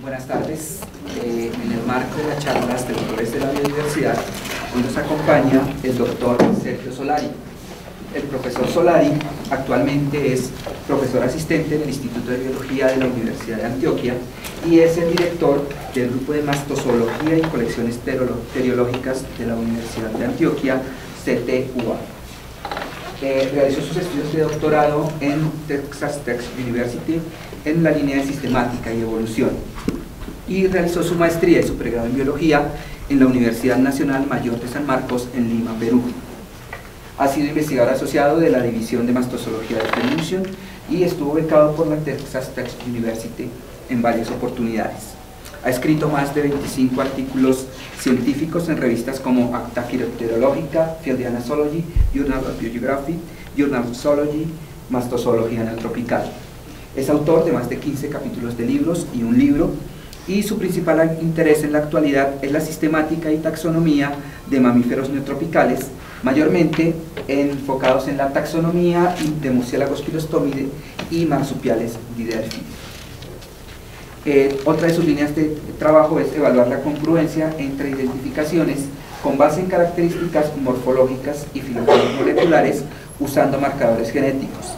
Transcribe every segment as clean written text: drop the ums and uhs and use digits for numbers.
Buenas tardes. En el marco de las charlas de doctores de la biodiversidad, hoy nos acompaña el doctor Sergio Solari. El profesor Solari actualmente es profesor asistente en el Instituto de Biología de la Universidad de Antioquia y es el director del grupo de mastozoología y colecciones teriológicas de la Universidad de Antioquia, CTUA. Realizó sus estudios de doctorado en Texas Tech University en la línea de sistemática y evolución y realizó su maestría y su pregrado en biología en la Universidad Nacional Mayor de San Marcos en Lima, Perú. Ha sido investigador asociado de la División de Mastozoología de Extension y estuvo becado por la Texas Tech University en varias oportunidades. Ha escrito más de 25 artículos científicos en revistas como Acta Chiropterológica, Fieldiana Zoology, Journal of Biogeography, Journal of Zoology, Mastozoología Neotropical. Es autor de más de 15 capítulos de libros y un libro, y su principal interés en la actualidad es la sistemática y taxonomía de mamíferos neotropicales, mayormente enfocados en la taxonomía de murciélagos Chilostomide y marsupiales Didelphid. Otra de sus líneas de trabajo es evaluar la congruencia entre identificaciones con base en características morfológicas y fenotípicos moleculares usando marcadores genéticos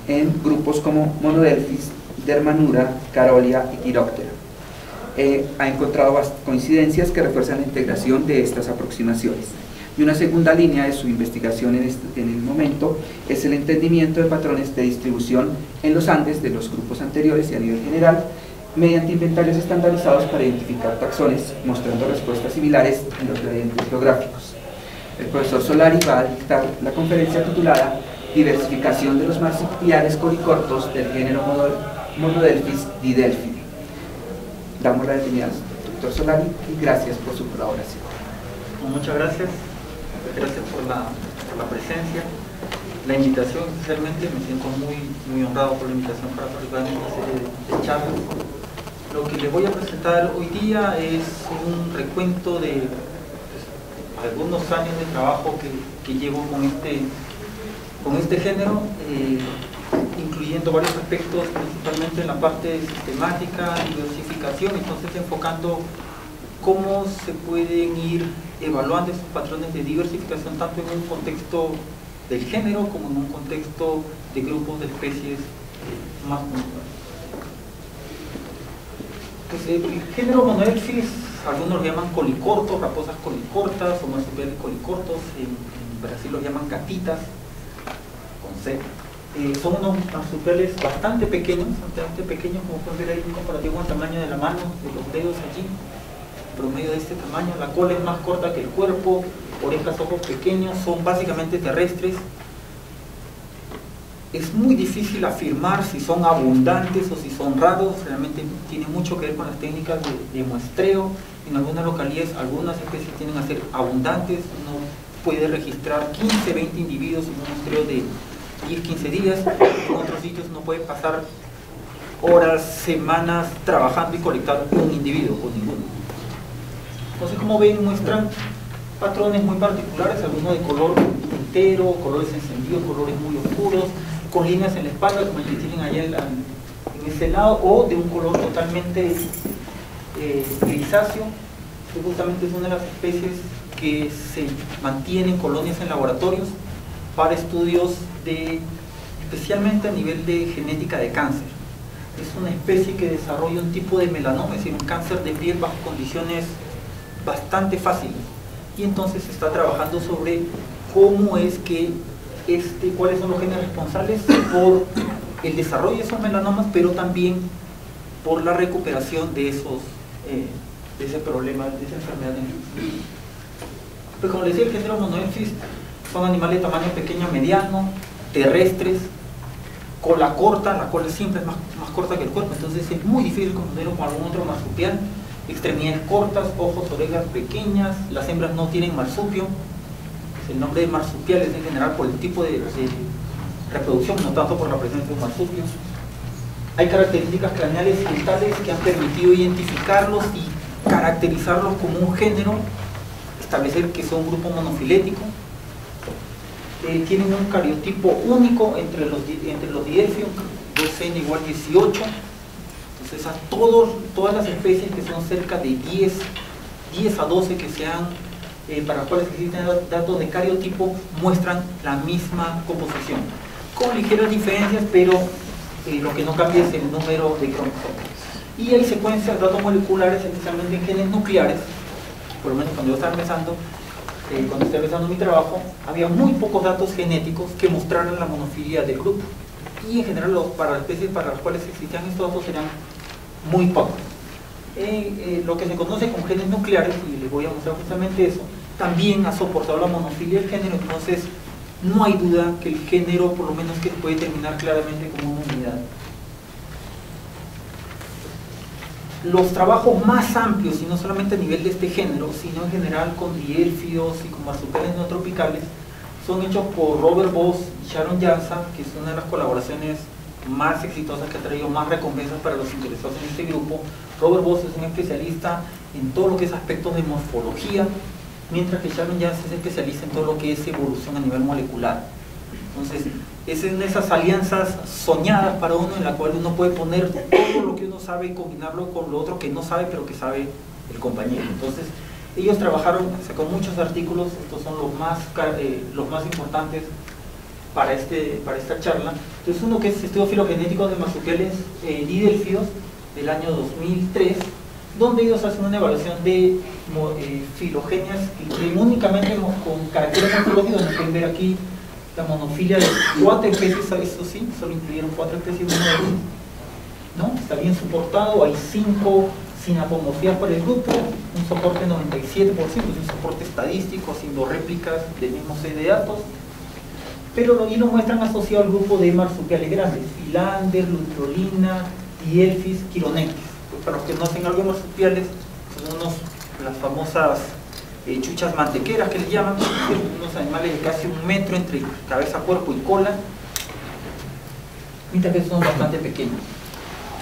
en grupos como Monodelphis, Dermanura, Carolia y Chiroptera. Ha encontrado coincidencias que refuerzan la integración de estas aproximaciones. Y una segunda línea de su investigación en el momento es el entendimiento de patrones de distribución en los Andes de los grupos anteriores y a nivel general, mediante inventarios estandarizados para identificar taxones, mostrando respuestas similares en los gradientes geográficos. El profesor Solari va a dictar la conferencia titulada Diversificación de los marsupiales coricortos del género Monodelphis didelphid. Damos la bienvenida al doctor Solari y gracias por su colaboración. Muchas gracias por la presencia, la invitación. Especialmente me siento muy honrado por la invitación para participar en esta serie de charlas. Lo que les voy a presentar hoy día es un recuento de algunos años de trabajo que llevo con este género, incluyendo varios aspectos, principalmente en la parte sistemática y diversificación, entonces enfocando cómo se pueden ir evaluando estos patrones de diversificación tanto en un contexto del género como en un contexto de grupos de especies más puntuales. Pues el género Monodelphis, algunos lo llaman colicortos, raposas colicortas o marsupiales colicortos, en Brasil los llaman gatitas, con C. Son unos marsupiales bastante pequeños, como pueden ver ahí, un comparativo en tamaño de la mano, de los dedos allí, promedio de este tamaño. La cola es más corta que el cuerpo, orejas, ojos pequeños, son básicamente terrestres. Es muy difícil afirmar si son abundantes o si son raros, realmente tiene mucho que ver con las técnicas de muestreo. En algunas localidades, algunas especies tienden a ser abundantes, uno puede registrar 15, 20 individuos en un muestreo de 10, 15 días, en otros sitios uno puede pasar horas, semanas trabajando y colectar un individuo o ninguno. Entonces, como ven, muestran patrones muy particulares, algunos de color entero, colores encendidos, colores muy oscuros, con líneas en la espalda, como el que tienen allá en ese lado, o de un color totalmente grisáceo, que justamente es una de las especies que se mantienen colonias en laboratorios para estudios especialmente a nivel de genética de cáncer. Es una especie que desarrolla un tipo de melanoma, es decir, un cáncer de piel bajo condiciones bastante fáciles, y entonces se está trabajando sobre cómo es que cuáles son los genes responsables por el desarrollo de esos melanomas, pero también por la recuperación de ese problema, de esa enfermedad. Pues como les decía, el género Monodelphis son animales de tamaño pequeño a mediano, terrestres, cola corta, la cola siempre es más corta que el cuerpo, entonces es muy difícil confundirlo con algún otro marsupial. Extremidades cortas, ojos, orejas pequeñas, las hembras no tienen marsupio. El nombre de marsupial es en general por el tipo de reproducción, no tanto por la presencia de un marsupio. Hay características craneales y dentales que han permitido identificarlos y caracterizarlos como un género, establecer que son un grupo monofilético. Tienen un cariotipo único entre los Didelphi, 2N = 18, entonces Entonces, todas las especies, que son cerca de 10 a 12 que sean, para las cuales existen datos de cariotipo, muestran la misma composición, con ligeras diferencias, pero lo que no cambia es el número de cromosomas. Y hay secuencias de datos moleculares, especialmente en genes nucleares. Por lo menos cuando yo estaba empezando, mi trabajo, había muy pocos datos genéticos que mostraran la monofilia del grupo. Y en general, para las especies para las cuales existían estos datos eran muy pocos. Lo que se conoce como genes nucleares, y les voy a mostrar justamente eso, también ha soportado la monofilia del género. Entonces no hay duda que el género, por lo menos, que se puede determinar claramente como una unidad. Los trabajos más amplios, y no solamente a nivel de este género, sino en general con diélfidos y con marsupiales neotropicales, son hechos por Robert Boss y Sharon Jansa, que es una de las colaboraciones más exitosas que ha traído más recompensas para los interesados en este grupo. Robert Boss es un especialista en todo lo que es aspectos de morfología, mientras que Sharon Jansa es especialista en todo lo que es evolución a nivel molecular. Entonces, es en esas alianzas soñadas para uno, en la cual uno puede poner todo lo que uno sabe y combinarlo con lo otro que no sabe, pero que sabe el compañero. Entonces, ellos trabajaron, sacaron muchos artículos, estos son los más importantes para esta charla. Entonces, uno que es estudio filogenético de marsupiales y delfíos del año 2003, donde ellos hacen una evaluación de filogenias que únicamente con caracteres morfológicos, donde pueden ver aquí la monofilia de 4 especies, eso sí, solo incluyeron 4 especies, ¿no? Está bien soportado, hay 5 sinapomorfías por el grupo, un soporte 97%, es un soporte estadístico, haciendo réplicas del mismo set de datos, pero lo muestran asociado al grupo de marsupiales grandes, Philander, Lutrolina, Dielphis, Chironectis. Pues para los que no hacen algo de marsupiales, son las famosas chuchas mantequeras que les llaman, unos animales de casi 1 metro entre cabeza, cuerpo y cola, mientras que son bastante pequeños.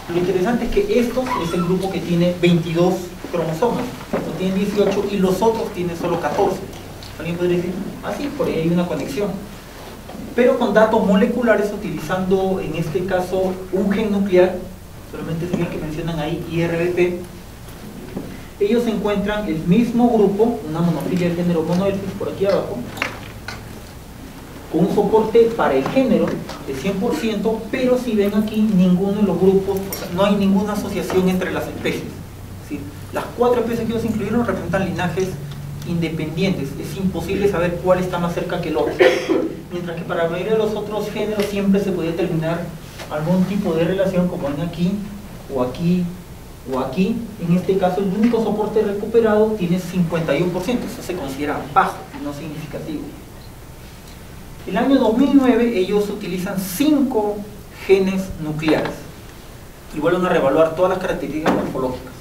Lo interesante es que estos es el grupo que tiene 22 cromosomas, estos tienen 18 y los otros tienen solo 14. ¿Alguien podría decir? Ah, sí, por ahí hay una conexión. Pero con datos moleculares, utilizando en este caso un gen nuclear, solamente ese gen que mencionan ahí, IRBP, ellos encuentran el mismo grupo, una monofilia del género Monodelphis por aquí abajo, con un soporte para el género de 100%, pero si ven aquí, ninguno de los grupos, o sea, no hay ninguna asociación entre las especies. Es decir, las 4 especies que ellos incluyeron representan linajes independientes, es imposible saber cuál está más cerca que el otro. Mientras que para la mayoría de los otros géneros siempre se puede determinar algún tipo de relación, como ven aquí, o aquí, o aquí. En este caso, el único soporte recuperado tiene 51%, eso se considera bajo, no significativo. El año 2009 ellos utilizan 5 genes nucleares y vuelven a reevaluar todas las características morfológicas.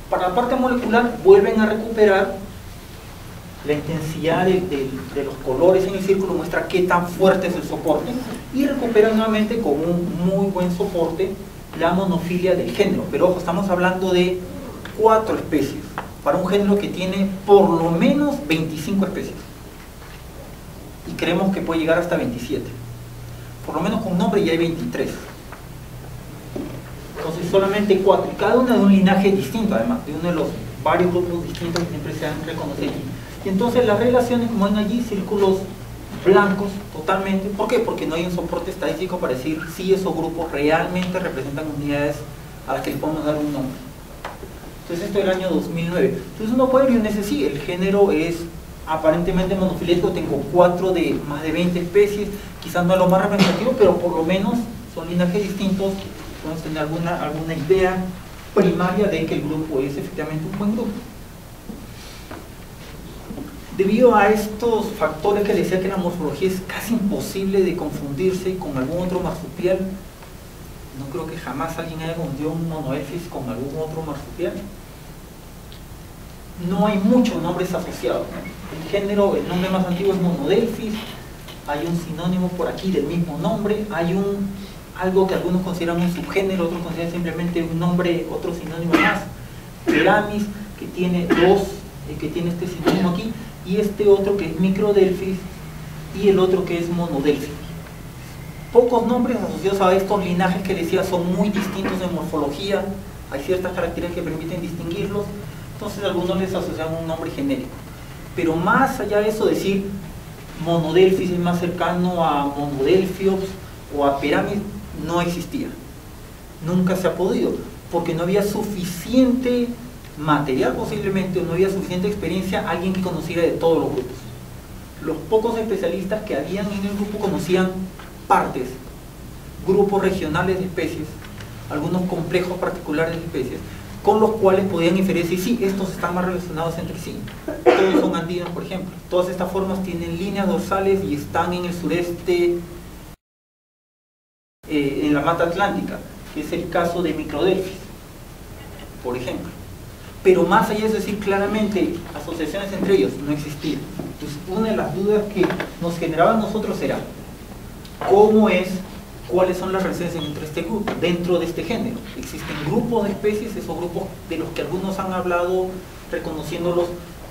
Para la parte molecular vuelven a recuperar la intensidad de los colores en el círculo, muestra qué tan fuerte es el soporte, y recuperan nuevamente con un muy buen soporte la monofilia del género. Pero ojo, estamos hablando de 4 especies para un género que tiene por lo menos 25 especies. Y creemos que puede llegar hasta 27. Por lo menos con nombre ya hay 23. Entonces solamente 4, y cada una de un linaje distinto, además, de uno de los varios grupos distintos que siempre se han reconocido. Y entonces las relaciones, como ven allí, círculos blancos totalmente. ¿Por qué? Porque no hay un soporte estadístico para decir si esos grupos realmente representan unidades a las que les podemos dar un nombre. Entonces esto es el año 2009. Entonces uno puede ver, y uno dice, sí, el género es aparentemente monofilético, tengo 4 de más de 20 especies, quizás no es lo más representativo, pero por lo menos son linajes distintos, podemos tener alguna idea primaria de que el grupo es efectivamente un buen grupo. Debido a estos factores que les decía que la morfología es casi imposible de confundirse con algún otro marsupial, no creo que jamás alguien haya confundido un Monodelphis con algún otro marsupial. No hay muchos nombres asociados, ¿no? El género, el nombre más antiguo es Monodelphis, hay un sinónimo por aquí del mismo nombre, hay algo que algunos consideran un subgénero, otros consideran simplemente un nombre, otro sinónimo más, Peramis, que tiene este sinónimo aquí, y este otro que es Microdelphis, y el otro que es Monodelphis. pocos nombres asociados a estos linajes que decía son muy distintos en morfología, hay ciertas características que permiten distinguirlos, entonces algunos les asocian un nombre genérico. Pero más allá de eso, decir Monodelphis es más cercano a Monodelphiops o a Peramis, no existía. Nunca se ha podido, porque no había suficiente material posiblemente, o no había suficiente experiencia, alguien que conociera de todos los grupos. Los pocos especialistas que habían en el grupo conocían partes, grupos regionales de especies, algunos complejos particulares de especies, con los cuales podían inferir si sí, estos están más relacionados entre sí. Todos son andinos, por ejemplo. Todas estas formas tienen líneas dorsales y están en el sureste, en la mata atlántica, que es el caso de Microdelphis, por ejemplo. Pero más allá de decir claramente asociaciones entre ellos, no existían. Entonces, una de las dudas que nos generaban nosotros era cuáles son las relaciones entre este grupo, dentro de este género. Existen grupos de especies, esos grupos de los que algunos han hablado, reconociéndolos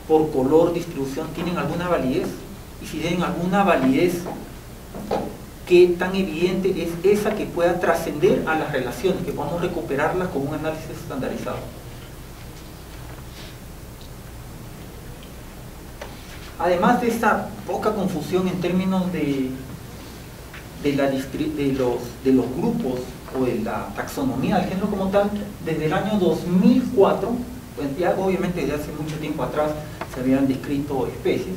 por color, distribución, ¿tienen alguna validez? Y si tienen alguna validez, ¿qué tan evidente es esa que pueda trascender a las relaciones, que podamos recuperarlas con un análisis estandarizado? Además de esta poca confusión en términos de los grupos o de la taxonomía del género como tal, desde el año 2004, pues ya obviamente desde hace mucho tiempo atrás se habían descrito especies,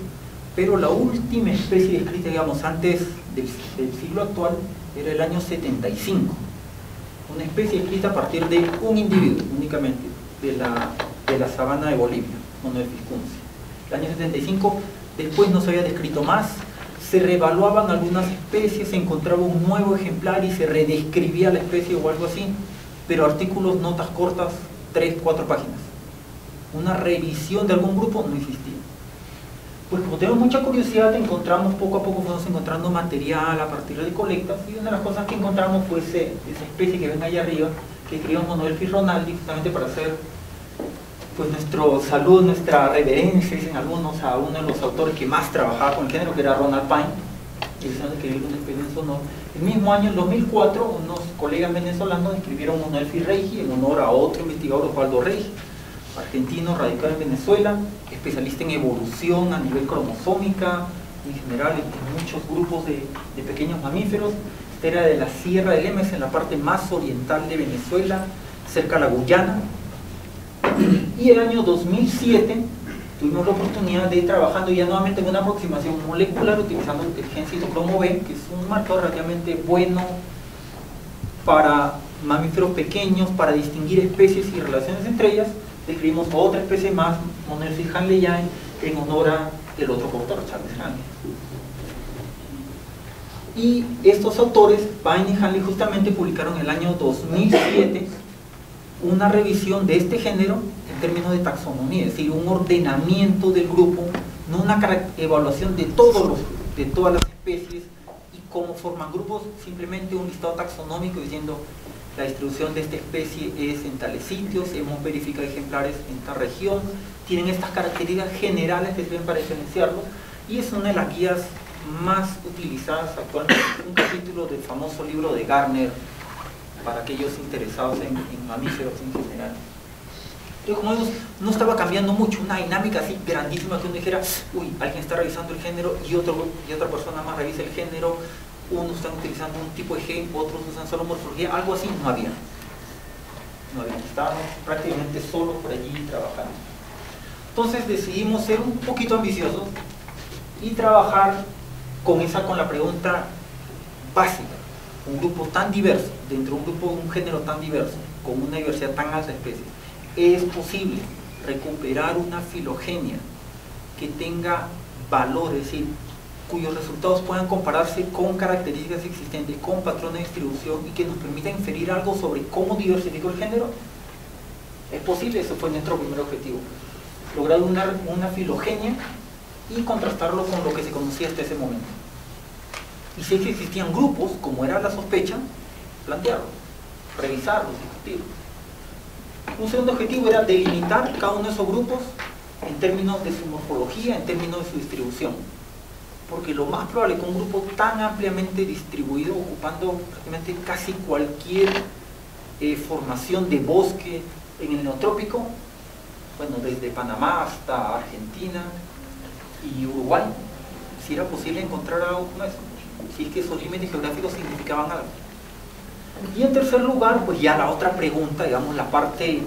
pero la última especie descrita, digamos, antes del siglo actual era el año 75, una especie descrita a partir de un individuo únicamente de la sabana de Bolivia, Monodelphis cunzi. El año 75, después no se había descrito más, se reevaluaban algunas especies, se encontraba un nuevo ejemplar y se redescribía la especie o algo así, pero artículos, notas cortas, 3, 4 páginas. Una revisión de algún grupo no existía. Pues como tenemos mucha curiosidad, encontramos poco a poco, fuimos encontrando material a partir de colectas, y una de las cosas que encontramos fue esa especie que ven allá arriba, que escribimos Monodelphis ronaldi, justamente para hacer pues nuestro saludo, nuestra reverencia, dicen algunos, a uno de los autores que más trabajaba con el género, que era Ronald Pine, y dicen que una especie en su honor. El mismo año, en 2004, unos colegas venezolanos escribieron Monodelphis reigi en honor a otro investigador, Osvaldo Reigi, argentino, radicado en Venezuela, especialista en evolución a nivel cromosómica, en general en muchos grupos de pequeños mamíferos. Esta era de la Sierra del Lemes, en la parte más oriental de Venezuela, cerca de la Guyana. Y el año 2007 tuvimos la oportunidad de ir trabajando ya nuevamente en una aproximación molecular utilizando el gen citocromo B, que es un marcador relativamente bueno para mamíferos pequeños, para distinguir especies y relaciones entre ellas. Describimos otra especie más, Monodelphis hanleyae, en honor al otro coautor, Charles Hanley. Y estos autores, Pine y Hanley, justamente publicaron en el año 2007 una revisión de este género en términos de taxonomía, es decir, un ordenamiento del grupo, no una evaluación de todas las especies y cómo forman grupos, simplemente un listado taxonómico diciendo la distribución de esta especie es en tales sitios, hemos verificado ejemplares en tal región, tienen estas características generales que sirven para diferenciarlos, y es una de las guías más utilizadas actualmente, un capítulo del famoso libro de Gardner para aquellos interesados en mamíferos en general. Entonces, como vemos, no estaba cambiando mucho, una dinámica así grandísima que uno dijera, uy, alguien está revisando el género y otra persona más revisa el género, unos están utilizando un tipo de gen, otros usan solo morfología, algo así no había. Estábamos prácticamente solos por allí trabajando. Entonces decidimos ser un poquito ambiciosos y trabajar con la pregunta básica. Un grupo tan diverso, dentro de un género tan diverso, con una diversidad tan alta de especies, ¿es posible recuperar una filogenia que tenga valor, es decir, cuyos resultados puedan compararse con características existentes, con patrones de distribución y que nos permita inferir algo sobre cómo diversificó el género? Es posible, eso fue nuestro primer objetivo, lograr una filogenia y contrastarlo con lo que se conocía hasta ese momento. Y si es que existían grupos, como era la sospecha, plantearlos, revisarlos, discutirlos. Un segundo objetivo era delimitar cada uno de esos grupos en términos de su morfología, en términos de su distribución. porque lo más probable es que un grupo tan ampliamente distribuido, ocupando prácticamente casi cualquier formación de bosque en el neotrópico, bueno, desde Panamá hasta Argentina y Uruguay, si era posible encontrar algo como eso, si es que esos límites geográficos significaban algo. Y en tercer lugar, pues ya la otra pregunta, digamos, la parte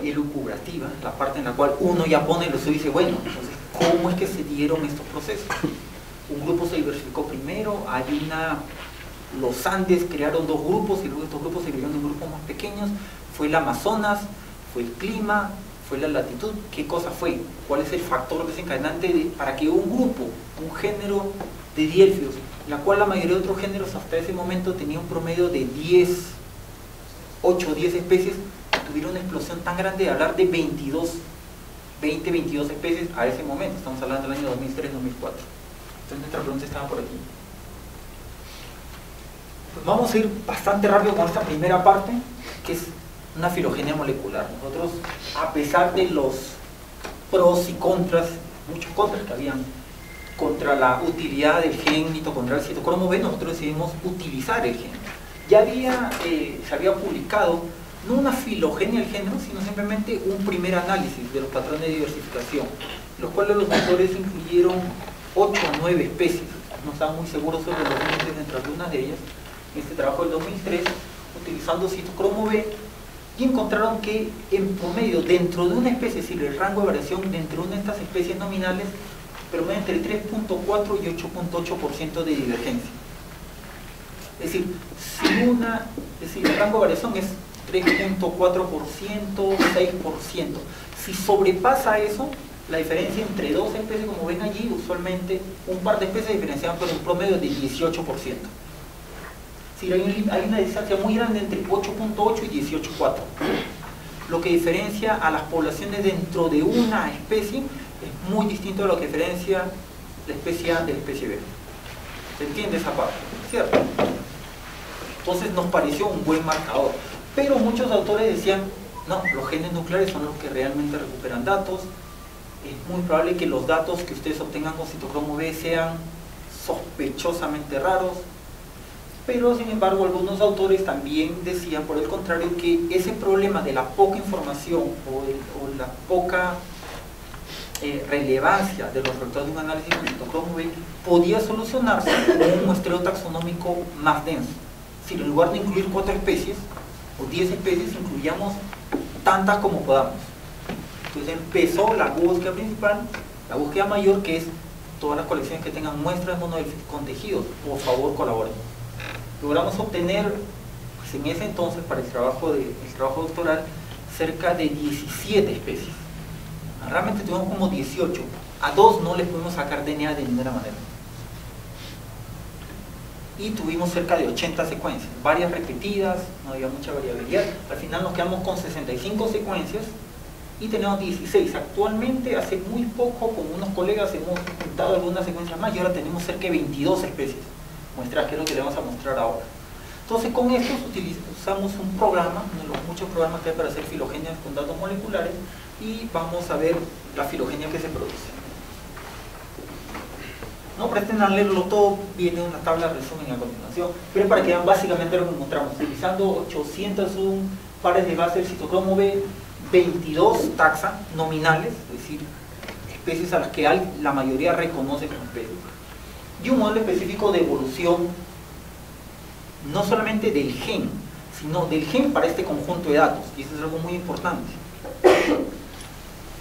elucubrativa, la parte en la cual uno ya pone lo suyo y dice, bueno, entonces, ¿cómo es que se dieron estos procesos? Un grupo se diversificó primero, los Andes crearon dos grupos y luego estos grupos se dividieron en grupos más pequeños, fue el Amazonas, fue el clima, fue la latitud, ¿qué cosa fue? ¿Cuál es el factor desencadenante para que un grupo, un género de diélfidos, la cual la mayoría de otros géneros hasta ese momento tenía un promedio de 8 o 10 especies, tuviera una explosión tan grande de hablar de 20, 22 especies a ese momento? Estamos hablando del año 2003-2004. Entonces nuestra pregunta estaba por aquí. Pues vamos a ir bastante rápido con esta primera parte, que es una filogenia molecular. Nosotros, a pesar de los pros y contras, muchos contras que habían contra la utilidad del gen mitocondrial citocromo B, nosotros decidimos utilizar el gen. Ya se había publicado no una filogenia del género, sino simplemente un primer análisis de los patrones de diversificación, los cuales los autores incluyeron 8 o 9 especies. No estaban muy seguros sobre los límites entre algunas de ellas. En este trabajo del 2003, utilizando citocromo B, y encontraron que en promedio, dentro de una especie, es decir, el rango de variación dentro de una de estas especies nominales, promedio entre 3.4 y 8.8% de divergencia. Es decir, el rango de variación es 3.4%, 6%. Si sobrepasa eso, la diferencia entre dos especies, como ven allí, usualmente un par de especies diferenciaban por un promedio de 18%. Si hay una distancia muy grande entre 8.8 y 18.4, lo que diferencia a las poblaciones dentro de una especie es muy distinto a lo que diferencia la especie A de la especie B. ¿Se entiende esa parte? ¿Cierto? Entonces nos pareció un buen marcador, pero muchos autores decían, no, los genes nucleares son los que realmente recuperan datos, es muy probable que los datos que ustedes obtengan con citocromo B sean sospechosamente raros. Pero sin embargo algunos autores también decían por el contrario que ese problema de la poca información o la poca relevancia de los resultados de un análisis con citocromo B podía solucionarse con un muestreo taxonómico más denso. Si en lugar de incluir 4 especies o 10 especies, incluyamos tantas como podamos. Entonces empezó la búsqueda principal, la búsqueda mayor, que es todas las colecciones que tengan muestras monodélficas con tejidos. Por favor, colaboren. Logramos obtener, pues en ese entonces, para el trabajo doctoral, cerca de 17 especies. Realmente tuvimos como 18. A 2 no les pudimos sacar DNA de ninguna manera. Y tuvimos cerca de 80 secuencias, varias repetidas, no había mucha variabilidad. Al final nos quedamos con 65 secuencias y tenemos 16. Actualmente, hace muy poco, con unos colegas hemos juntado algunas secuencias más y ahora tenemos cerca de 22 especies muestras, que es lo que le vamos a mostrar ahora. Entonces con esto usamos un programa, uno de los muchos programas que hay para hacer filogenias con datos moleculares, y vamos a ver la filogenia que se produce. No pretenden leerlo todo, viene una tabla de resumen a continuación, pero para que vean básicamente lo que encontramos, utilizando 801 pares de base del citocromo B, 22 taxa nominales, es decir, especies a las que la mayoría reconoce como especies, y un modelo específico de evolución, no solamente del gen, sino del gen para este conjunto de datos, y eso es algo muy importante.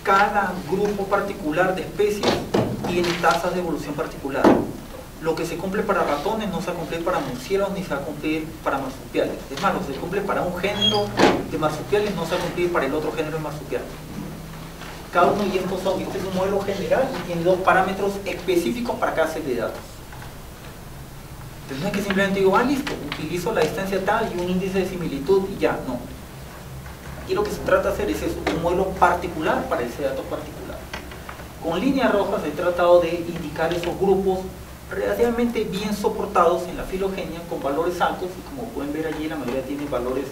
Cada grupo particular de especies tiene tasas de evolución particular. Lo que se cumple para ratones no se va a cumplir para murciélagos ni se va a cumplir para marsupiales. Es más, lo que se cumple para un género de marsupiales no se va a cumplir para el otro género de marsupiales. Cada uno de estos son, este es un modelo general y tiene 2 parámetros específicos para cada serie de datos. Entonces no es que simplemente digo, listo, utilizo la distancia tal y un índice de similitud y ya, no. Aquí lo que se trata de hacer es eso, un modelo particular para ese dato particular. Con líneas rojas he tratado de indicar esos grupos relativamente bien soportados en la filogenia con valores altos, y como pueden ver allí la mayoría tiene valores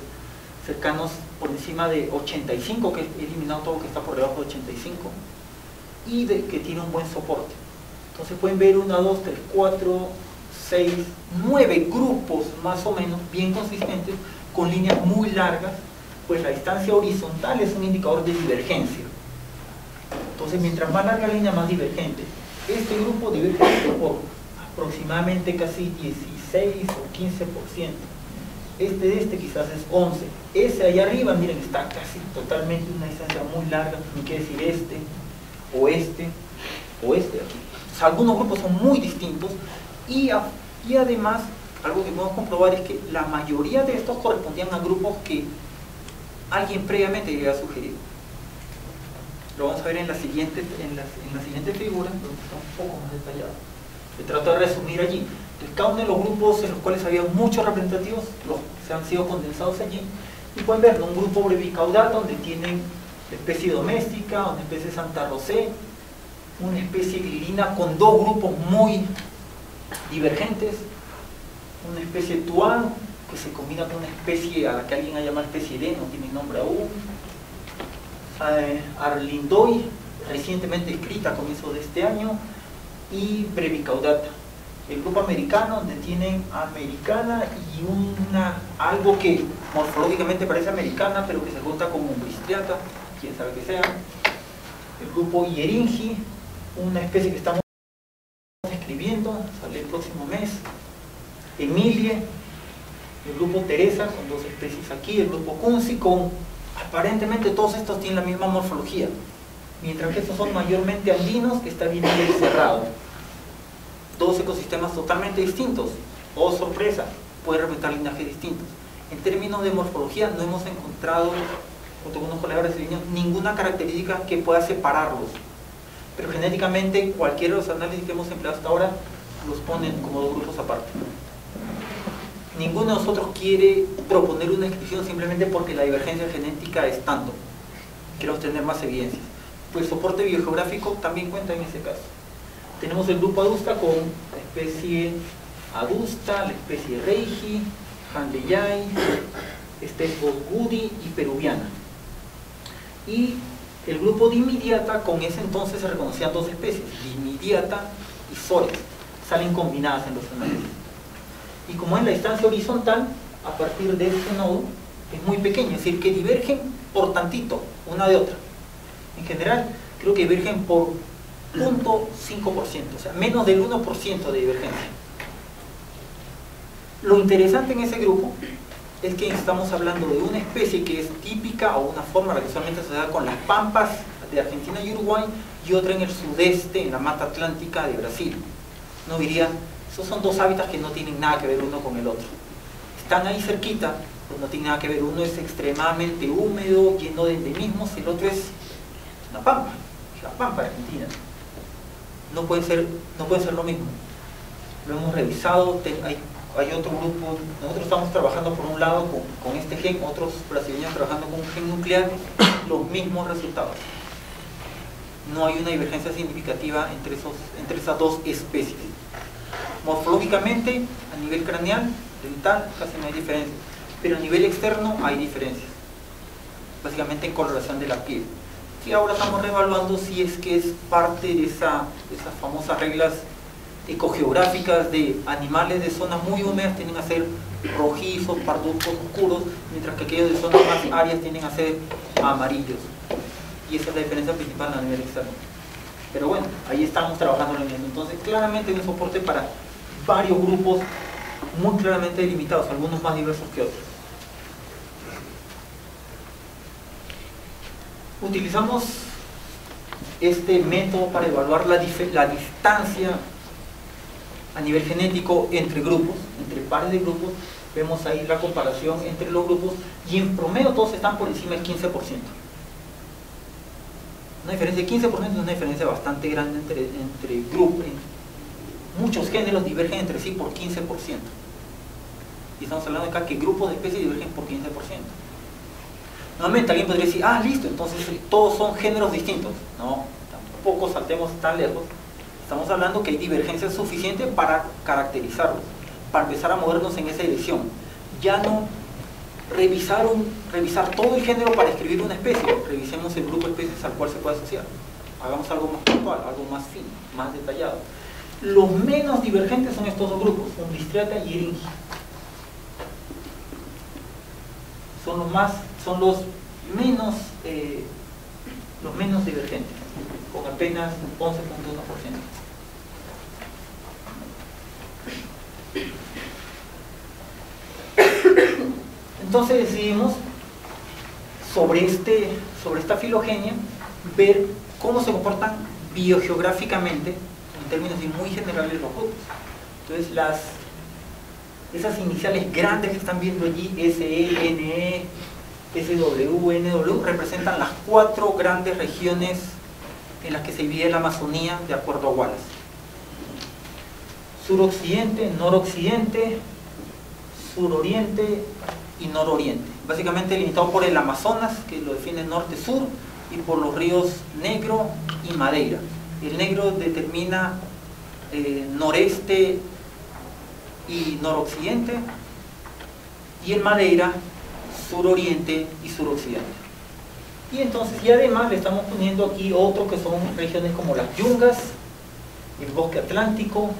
cercanos por encima de 85, que he eliminado todo lo que está por debajo de 85, y que tiene un buen soporte. Entonces pueden ver 1, 2, 3, 4, 6, 9 grupos más o menos bien consistentes con líneas muy largas, pues la distancia horizontal es un indicador de divergencia. Entonces mientras más larga la línea, más divergente. Este grupo diverge por aproximadamente casi 16 o 15%. Este quizás es 11. Ese ahí arriba, miren, está casi totalmente una distancia muy larga, no quiere decir este o este aquí. O sea, algunos grupos son muy distintos y además, algo que podemos comprobar es que la mayoría de estos correspondían a grupos que alguien previamente había sugerido. Lo vamos a ver en la siguiente figura, donde está un poco más detallado. Se trata de resumir allí. Cada uno de los grupos en los cuales había muchos representativos se han sido condensados allí. Y pueden ver, ¿no?, un grupo brevicaudata donde tienen especie doméstica, una especie Santa Rosé, una especie grilina con dos grupos muy divergentes, una especie tuan que se combina con una especie a la que alguien ha llamado especie D, no tiene nombre aún, Arlindoy, recientemente escrita a comienzos de este año, y brevicaudata. El grupo americano, donde tienen americana y algo que morfológicamente parece americana, pero que se junta con umbristriata, quién sabe qué sea. El grupo Ieringi, una especie que estamos escribiendo, sale el próximo mes. Emilie, el grupo Teresa, con dos especies aquí. El grupo Kunzi, aparentemente todos estos tienen la misma morfología, mientras que estos son mayormente andinos, que está bien cerrado. Dos ecosistemas totalmente distintos. Oh sorpresa, pueden representar linajes distintos. En términos de morfología no hemos encontrado, junto con unos colegas brasileños, ninguna característica que pueda separarlos, pero genéticamente cualquiera de los análisis que hemos empleado hasta ahora los ponen como dos grupos aparte. Ninguno de nosotros quiere proponer una descripción simplemente porque la divergencia genética es tanto. Queremos tener más evidencias. Pues el soporte biogeográfico también cuenta en ese caso. Tenemos el grupo adusta con la especie adusta, la especie reigi, handeyai, bosgudi y peruviana. Y el grupo dimidiata, con ese entonces se reconocían dos especies, dimidiata y sores, salen combinadas en los análisis. Y como es la distancia horizontal, a partir de este nodo, es muy pequeño, es decir, que divergen por tantito, una de otra. En general, creo que divergen por 0.5%, o sea, menos del 1% de divergencia. Lo interesante en ese grupo es que estamos hablando de una especie que es típica o una forma la que usualmente se da con las pampas de Argentina y Uruguay, y otra en el sudeste, en la mata atlántica de Brasil. No diría, esos son dos hábitats que no tienen nada que ver uno con el otro. Están ahí cerquita, pues no tienen nada que ver. Uno es extremadamente húmedo, lleno de endemismos, y el otro es una pampa, la pampa argentina. No puede ser lo mismo. Lo hemos revisado, hay otro grupo, nosotros estamos trabajando por un lado con este gen, otros brasileños trabajando con un gen nuclear, los mismos resultados. No hay una divergencia significativa entre esas dos especies. Morfológicamente, a nivel craneal, dental, casi no hay diferencia, pero a nivel externo hay diferencias, básicamente en coloración de la piel. Y ahora estamos reevaluando si es que es parte de esas famosas reglas ecogeográficas de animales de zonas muy húmedas tienden a ser rojizos, parduzcos, oscuros, mientras que aquellos de zonas más áridas tienden a ser amarillos. Y esa es la diferencia principal a nivel externo. Pero bueno, ahí estamos trabajando en eso. Entonces, claramente hay un soporte para varios grupos muy claramente delimitados, algunos más diversos que otros. Utilizamos este método para evaluar la distancia a nivel genético entre grupos, entre pares de grupos. Vemos ahí la comparación entre los grupos y en promedio todos están por encima del 15%. Una diferencia de 15% es una diferencia bastante grande entre grupos. Muchos géneros divergen entre sí por 15%. Y estamos hablando acá que grupos de especies divergen por 15%. Nuevamente alguien podría decir, listo, entonces todos son géneros distintos. No, tampoco saltemos tan lejos. Estamos hablando que hay divergencia suficiente para caracterizarlos, para empezar a movernos en esa dirección. Ya no revisar todo el género para escribir una especie, revisemos el grupo de especies al cual se puede asociar. Hagamos algo más puntual, algo más fino, más detallado. Los menos divergentes son estos dos grupos, Umbistriata y Eringi. Son los menos divergentes, con apenas 11.1%. Entonces decidimos sobre esta filogenia ver cómo se comportan biogeográficamente, en términos muy generales, los grupos. Entonces esas iniciales grandes que están viendo allí, SE, NE, SW, NW, representan las 4 grandes regiones en las que se divide la Amazonía de acuerdo a Wallace: suroccidente, noroccidente, suroriente y nororiente. Básicamente limitado por el Amazonas, que lo define norte-sur, y por los ríos Negro y Madeira. El Negro determina noreste y noroccidente, y el Madeira suroriente y suroccidente. Y entonces, y además le estamos poniendo aquí otros que son regiones como las yungas, el bosque atlántico,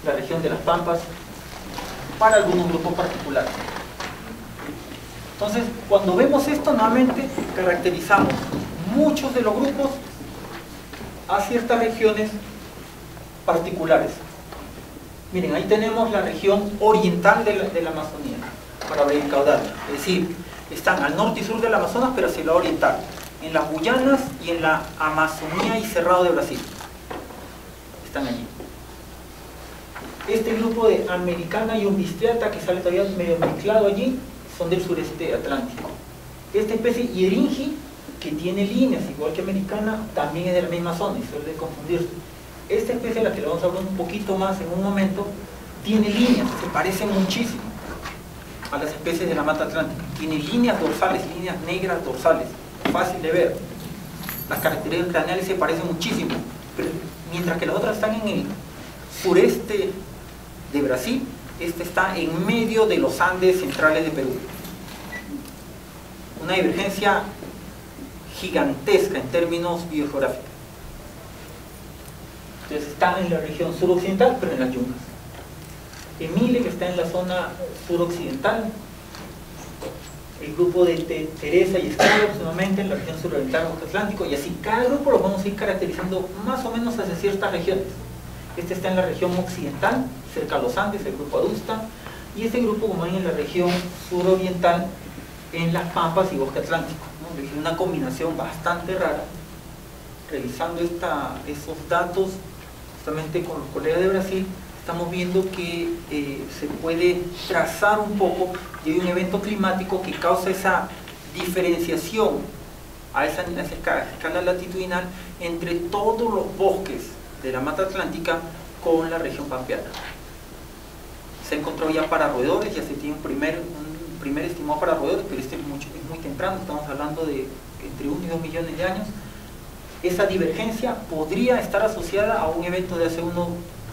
la región de las pampas, para algunos grupos particulares. Entonces, cuando vemos esto, nuevamente caracterizamos muchos de los grupos a ciertas regiones particulares. Miren, ahí tenemos la región oriental de la Amazonía, para abrir el caudal. Es decir, están al norte y sur del Amazonas, pero hacia el lado oriental, en las Guyanas y en la Amazonía y Cerrado de Brasil. Están allí. Este grupo de Americana y Umbistriata, que sale todavía medio mezclado allí, son del sureste atlántico. Esta especie Eringi, que tiene líneas igual que Americana, también es de la misma zona y suele confundirse. Esta especie, a la que le vamos a hablar un poquito más en un momento, tiene líneas, se parece muchísimo a las especies de la mata atlántica. Tiene líneas dorsales, líneas negras dorsales, fácil de ver. Las características craneales se parecen muchísimo, pero mientras que las otras están en el sureste de Brasil, este está en medio de los Andes centrales de Perú. Una divergencia gigantesca en términos biogeográficos. Entonces está en la región suroccidental, pero en las yungas. Emile, que está en la zona suroccidental. El grupo de Teresa y Esclavos, nuevamente en la región suroriental del bosque atlántico, y así cada grupo lo vamos a ir caracterizando más o menos hacia ciertas regiones. Este está en la región occidental, cerca a los Andes, el grupo Adusta, y este grupo, como ven, en la región suroriental, en las Pampas y bosque atlántico, ¿no? Una combinación bastante rara. Revisando esos datos, justamente con los colegas de Brasil, estamos viendo que se puede trazar un poco, y hay un evento climático que causa esa diferenciación a esa escala latitudinal entre todos los bosques de la mata atlántica con la región pampeana. Se encontró ya para roedores, ya se tiene un primer estimado para roedores, pero este es muy temprano, estamos hablando de entre 1 y 2 millones de años. Esa divergencia podría estar asociada a un evento de hace 1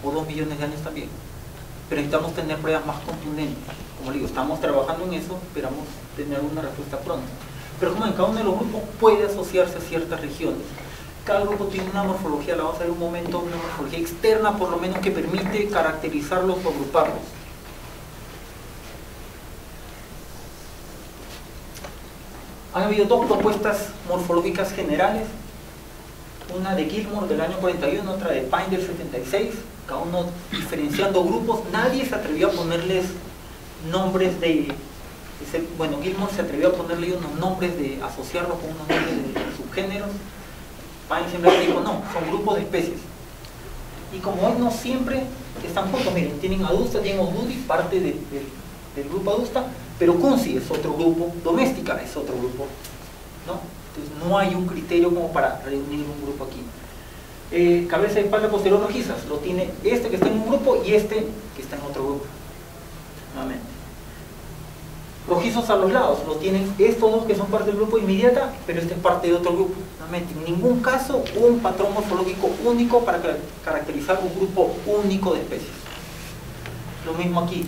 o 2 millones de años también, pero necesitamos tener pruebas más contundentes. Como digo, estamos trabajando en eso, esperamos tener una respuesta pronto. Pero como en cada uno de los grupos puede asociarse a ciertas regiones. Cada grupo tiene una morfología, la vamos a ver un momento, una morfología externa por lo menos, que permite caracterizarlos o agruparlos. Han habido 2 propuestas morfológicas generales, una de Gilmore del año 41, otra de Pine del 76, cada uno diferenciando grupos. Nadie se atrevió a ponerles nombres bueno, Gilmore se atrevió a ponerle unos nombres asociarlos con unos nombres de subgéneros. Pine siempre dijo, no, son grupos de especies. Y como hoy no siempre están juntos, miren, tienen Adusta, tienen Odudi, parte del grupo Adusta, pero Kunsi es otro grupo, Doméstica es otro grupo, ¿no? Entonces no hay un criterio como para reunir un grupo aquí. Cabeza y espalda posterior rojizas, lo tiene este que está en un grupo y este que está en otro grupo, nuevamente. Rojizos a los lados, lo tienen estos dos que son parte del grupo inmediata, pero este es parte de otro grupo. Nuevamente, en ningún caso un patrón morfológico único para caracterizar un grupo único de especies. Lo mismo aquí.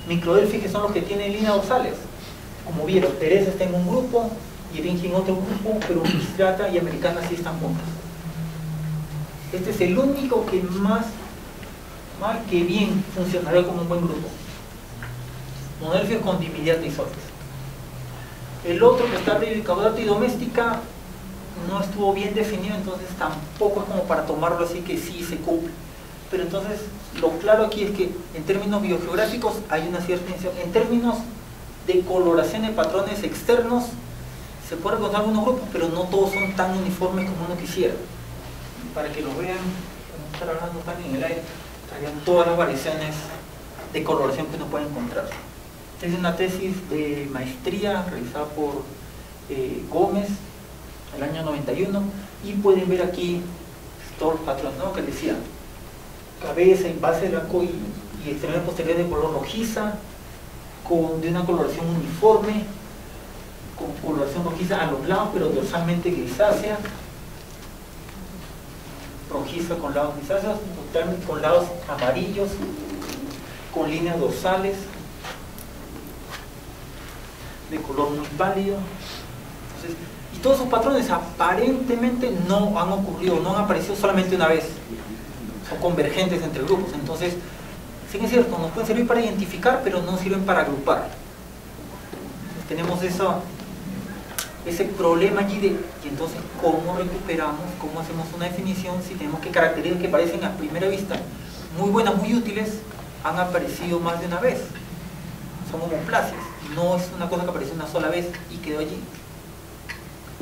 Microdelphi, que son los que tienen líneas dorsales. Como vieron, Teresa está en un grupo y Eringi en otro grupo, pero Umbistriata y Americana sí están juntas. Este es el único que más mal que bien funcionaría como un buen grupo. Monodelfios con dimiliata y soles. El otro que está de caudata y doméstica no estuvo bien definido, entonces tampoco es como para tomarlo así que sí se cumple. Pero entonces lo claro aquí es que en términos biogeográficos hay una cierta distinción. En términos de coloración de patrones externos se pueden encontrar algunos grupos, pero no todos son tan uniformes como uno quisiera. Para que lo vean, para no estar hablando tan en el aire, traían todas las variaciones de coloración que uno puede encontrar. Es una tesis de maestría realizada por Gómez el año 91, y pueden ver aquí todos los patrones, ¿no? Que decía cabeza, base blanco y extremidad posterior de color rojiza, de una coloración uniforme, con coloración rojiza a los lados, pero dorsalmente grisácea, rojiza con lados grisáceos, totalmente con lados amarillos, con líneas dorsales de color muy pálido. Entonces, y todos esos patrones aparentemente no han ocurrido, no han aparecido solamente una vez, son convergentes entre grupos. Entonces, sí que es cierto, nos pueden servir para identificar, pero no sirven para agrupar. Entonces, tenemos ese problema allí de que entonces cómo recuperamos, cómo hacemos una definición si tenemos que características que parecen a primera vista muy buenas, muy útiles, han aparecido más de una vez. Son homoplasias, no es una cosa que apareció una sola vez y quedó allí.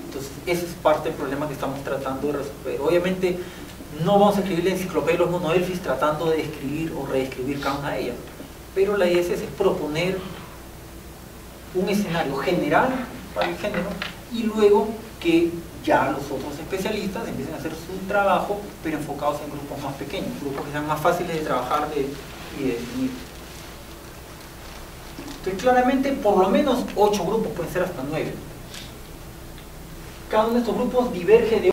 Entonces ese es parte del problema que estamos tratando de resolver. Obviamente no vamos a escribir la enciclopedia de los monodelfis tratando de describir o reescribir cada una de ellas, pero la idea es proponer un escenario general para el género y luego que ya los otros especialistas empiecen a hacer su trabajo, pero enfocados en grupos más pequeños, grupos que sean más fáciles de trabajar y de definir. Entonces claramente por lo menos 8 grupos, pueden ser hasta 9. Cada uno de estos grupos diverge de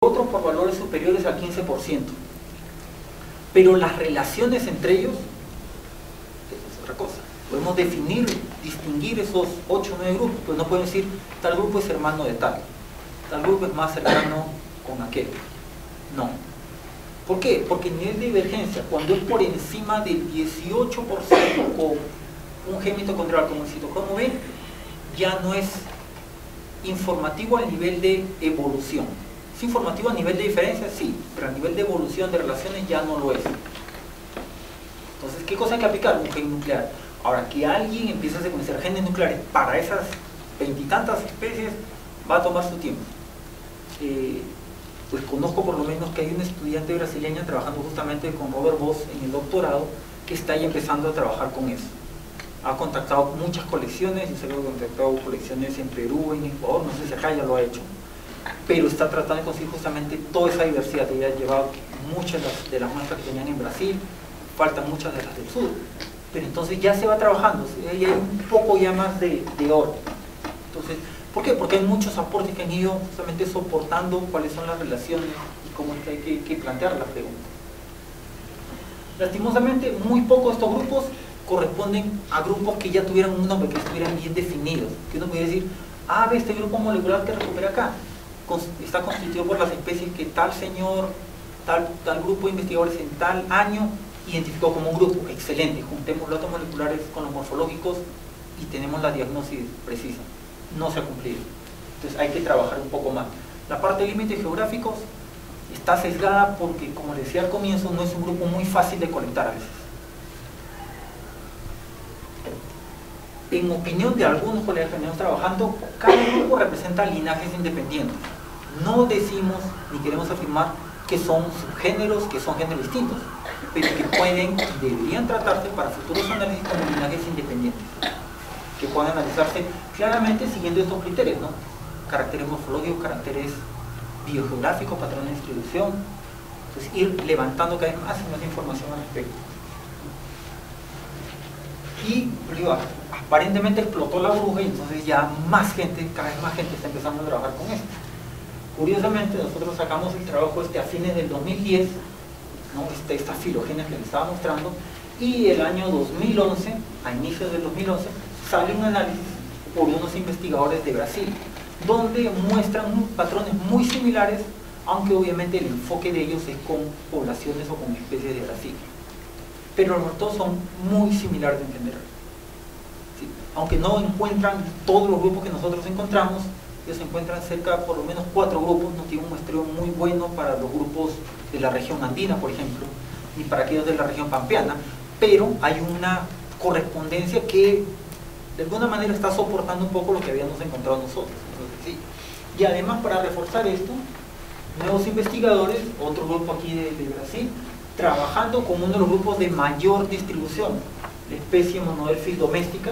otro por valores superiores al 15%. Pero las relaciones entre ellos, eso es otra cosa. Podemos definir, distinguir esos 8 o 9 grupos, pero no podemos decir tal grupo es hermano de tal grupo es más cercano con aquel. No. ¿Por qué? Porque el nivel de divergencia, cuando es por encima del 18% con un gen mitocondrial como el citocromo B, ya no es informativo al nivel de evolución. ¿Es informativo a nivel de diferencia? Sí, pero a nivel de evolución de relaciones ya no lo es. Entonces, ¿qué cosa hay que aplicar? Un gen nuclear. Ahora, que alguien empiece a secuenciar genes nucleares para esas 20 y tantas especies va a tomar su tiempo. Pues conozco por lo menos que hay una estudiante brasileña trabajando justamente con Robert Voss en el doctorado que está ahí empezando a trabajar con eso. Ha contactado muchas colecciones, yo sé que ha contactado colecciones en Perú, en Ecuador, no sé si acá ya lo ha hecho, pero está tratando de conseguir justamente toda esa diversidad. Ella ha llevado muchas de las muestras que tenían en Brasil, faltan muchas de las del sur, pero entonces ya se va trabajando, hay un poco ya más de orden. Entonces, ¿por qué? Porque hay muchos aportes que han ido justamente soportando cuáles son las relaciones y cómo es que hay que plantear la pregunta. Lastimosamente, muy pocos de estos grupos corresponden a grupos que ya tuvieran un nombre, que estuvieran bien definidos, que uno pudiera decir, ah, ve, este grupo molecular que recupera acá está constituido por las especies que tal señor, tal grupo de investigadores en tal año identificó como un grupo. Excelente, juntemos los datos moleculares con los morfológicos y tenemos la diagnosis precisa. No se ha cumplido. Entonces hay que trabajar un poco más. La parte de límites geográficos está sesgada porque, como les decía al comienzo, no es un grupo muy fácil de colectar a veces. En opinión de algunos colegas que venimos trabajando, cada grupo representa linajes independientes. No decimos ni queremos afirmar que son subgéneros, que son géneros distintos, pero que pueden y deberían tratarse para futuros análisis como linajes independientes, que puedan analizarse claramente siguiendo estos criterios, ¿no? Caracteres morfológicos, caracteres biogeográficos, patrones de distribución. Entonces ir levantando cada vez más y más información al respecto. Y digo, aparentemente explotó la burbuja y entonces ya más gente, cada vez más gente está empezando a trabajar con esto. Curiosamente, nosotros sacamos el trabajo a fines del 2010, ¿no? Esta filogenia que les estaba mostrando, y el año 2011, a inicios del 2011, sale un análisis por unos investigadores de Brasil, donde muestran patrones muy similares aunque obviamente el enfoque de ellos es con poblaciones o con especies de Brasil. Pero los todos son muy similares en general. ¿Sí? Aunque no encuentran todos los grupos que nosotros encontramos, ellos encuentran cerca por lo menos 4 grupos, no tienen un muestreo muy bueno para los grupos de la región andina, por ejemplo, ni para aquellos de la región pampeana, pero hay una correspondencia que de alguna manera está soportando un poco lo que habíamos encontrado nosotros. Entonces, sí. Y además, para reforzar esto, nuevos investigadores, otro grupo aquí de Brasil, trabajando con uno de los grupos de mayor distribución, la especie Monodelphis doméstica.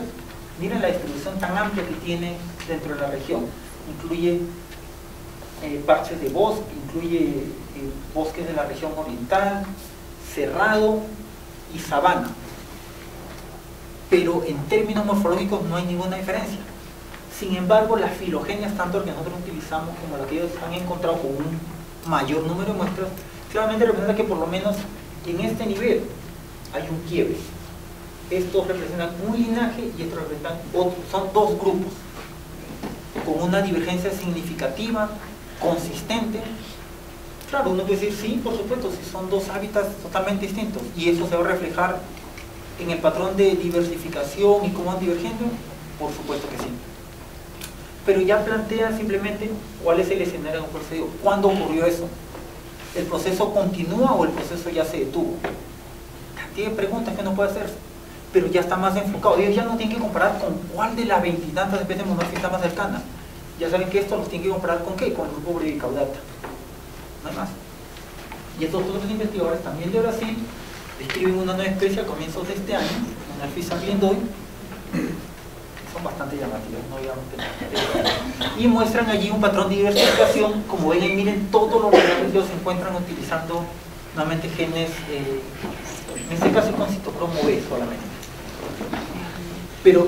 Miren la distribución tan amplia que tiene dentro de la región. Incluye parches de bosque, incluye bosques de la región oriental, cerrado y sabana. Pero en términos morfológicos no hay ninguna diferencia. Sin embargo, las filogenias, tanto las que nosotros utilizamos como las que ellos han encontrado con un mayor número de muestras, claramente representa que por lo menos en este nivel hay un quiebre. Estos representan un linaje y estos representan otro. Son 2 grupos con una divergencia significativa, consistente. Claro, uno puede decir, sí, por supuesto, si son 2 hábitats totalmente distintos, y eso se va a reflejar en el patrón de diversificación y cómo van divergiendo, por supuesto que sí. Pero ya plantea simplemente cuál es el escenario en el cual se dio. ¿Cuándo ocurrió eso? ¿El proceso continúa o el proceso ya se detuvo? Tiene preguntas que no puede hacer, pero ya está más enfocado. Ellos ya no tienen que comparar con cuál de las 20 y tantas especies monodelphis está más cercana. Ya saben que esto los tienen que comparar con ¿qué? Con el grupo Brevicaudata. No hay más. Y estos otros investigadores también de Brasil describen una nueva especie a comienzos de este año, Monodelphis amblindoi. Son bastante llamativas, no digamos que... Y muestran allí un patrón de diversificación. Como ven, miren todos los regalos que se encuentran utilizando nuevamente genes, en este caso con citocromo B solamente. Pero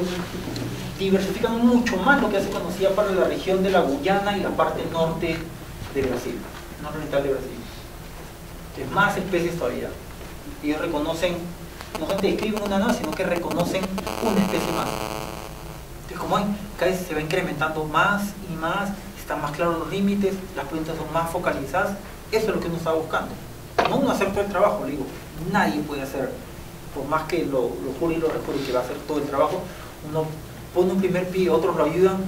diversifican mucho más lo que se conocía para la región de la Guyana y la parte norte de Brasil, nororiental de Brasil. Es más especies todavía. Ellos reconocen, no solamente describen una no, sino que reconocen una especie más. Entonces, como ven, cada vez se va incrementando más y más, están más claros los límites, las preguntas son más focalizadas. Eso es lo que uno está buscando. No uno hacer todo el trabajo, le digo, nadie puede hacer, por más que lo jure y lo recuerde que va a hacer todo el trabajo, uno pone un primer pie, otros lo ayudan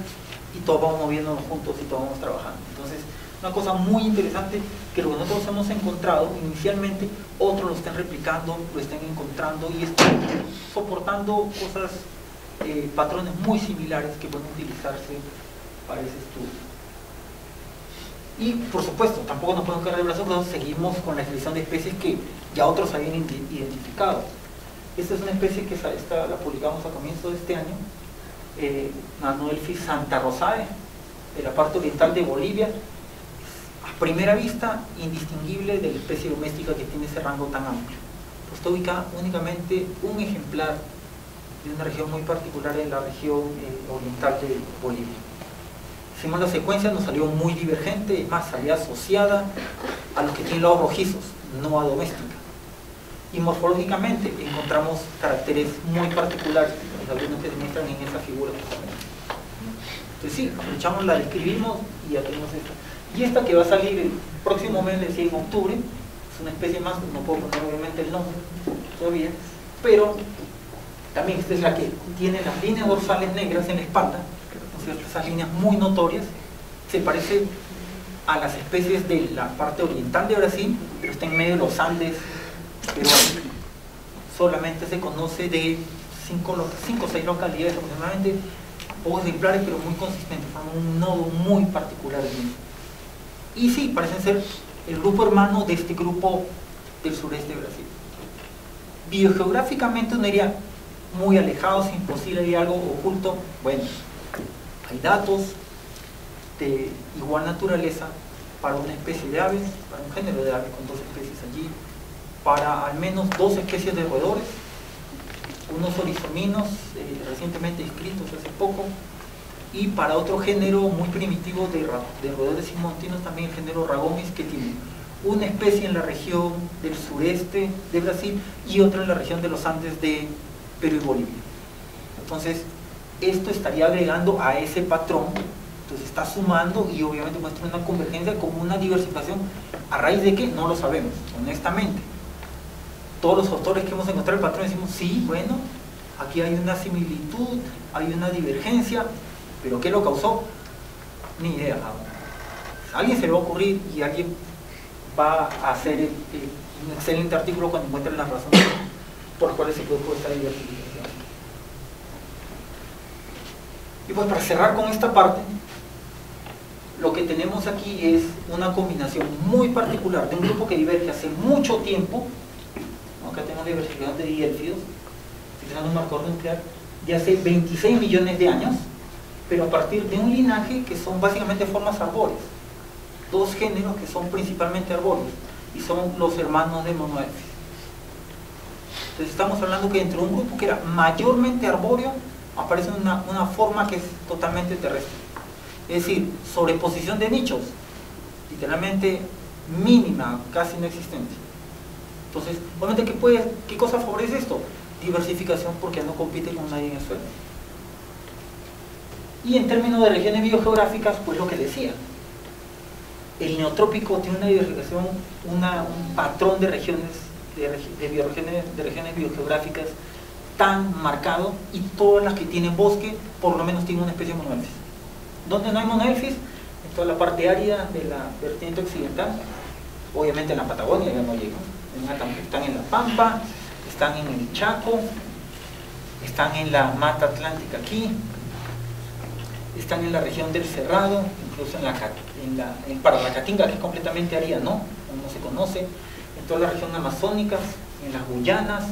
y todos vamos moviéndonos juntos y todos vamos trabajando. Entonces, una cosa muy interesante que lo que nosotros hemos encontrado inicialmente, otros lo están replicando, lo están encontrando y están soportando cosas, patrones muy similares que pueden utilizarse para ese estudio. Y por supuesto, tampoco nos podemos quedar de brazos cruzados, seguimos con la descripción de especies que ya otros habían identificado. Esta es una especie que la publicamos a comienzos de este año, Monodelphis Santa Rosae, de la parte oriental de Bolivia. A primera vista, indistinguible de la especie doméstica que tiene ese rango tan amplio. Pues está ubicada únicamente un ejemplar de una región muy particular en la región oriental de Bolivia. Hicimos la secuencia, nos salió muy divergente, es más, salía asociada a los que tienen lados rojizos, no a doméstica. Y morfológicamente encontramos caracteres muy particulares, algunos que se muestran en esa figura justamente. Entonces sí, aprovechamos, la describimos y ya tenemos esta. Y esta que va a salir el próximo mes, decía en octubre, es una especie más, no puedo poner obviamente el nombre todavía, pero también esta es la que tiene las líneas dorsales negras en la espalda, esas líneas muy notorias. Se parece a las especies de la parte oriental de Brasil, pero está en medio de los Andes peruanos. Solamente se conoce de 5 o 6 localidades aproximadamente, pocos ejemplares, pero muy consistentes, forman un nodo muy particular de eso. Y sí, parecen ser el grupo hermano de este grupo del sureste de Brasil. Biogeográficamente uno diría muy alejados, imposible, hay algo oculto. Bueno, hay datos de igual naturaleza para una especie de aves, para un género de aves con 2 especies allí, para al menos 2 especies de roedores, unos orizominos recientemente descritos hace poco, y para otro género muy primitivo de roedores simontinos, también el género Ragomis, que tiene una especie en la región del sureste de Brasil y otra en la región de los Andes de Perú y Bolivia. Entonces, esto estaría agregando a ese patrón. Entonces está sumando y obviamente muestra una convergencia como una diversificación. ¿A raíz de qué? No lo sabemos, honestamente. Todos los autores que hemos encontrado el patrón decimos, sí, bueno, aquí hay una similitud, hay una divergencia, pero ¿qué lo causó? Ni idea. A alguien se le va a ocurrir y alguien va a hacer un excelente artículo cuando encuentre las razones por las cuales se produjo esta diversificación. Y pues para cerrar con esta parte, lo que tenemos aquí es una combinación muy particular de un grupo que diverge hace mucho tiempo. Acá tenemos diversificación de diélfidos, utilizando un marcador nuclear de hace 26 millones de años, pero a partir de un linaje que son básicamente formas arbóreas. Dos géneros que son principalmente arbóreos y son los hermanos de Monoelphis. Entonces estamos hablando que dentro de un grupo que era mayormente arbóreo aparece una forma que es totalmente terrestre. Es decir, sobreposición de nichos, literalmente mínima, casi no existente. Entonces, obviamente, ¿qué cosa favorece esto? Diversificación, porque no compite con nadie en el suelo. Y en términos de regiones biogeográficas, pues lo que decía, el neotrópico tiene una diversificación, un patrón de regiones, de regiones biogeográficas tan marcado, y todas las que tienen bosque, por lo menos tienen una especie de Monoelphis. ¿Dónde no hay Monoelphis? En toda la parte árida de la vertiente occidental, obviamente en la Patagonia ya no llegan. Están en la Pampa, están en el Chaco, están en la Mata Atlántica aquí, están en la región del Cerrado, incluso para la Caatinga, que es completamente árida, no se conoce, en toda la región amazónica, en las Guyanas,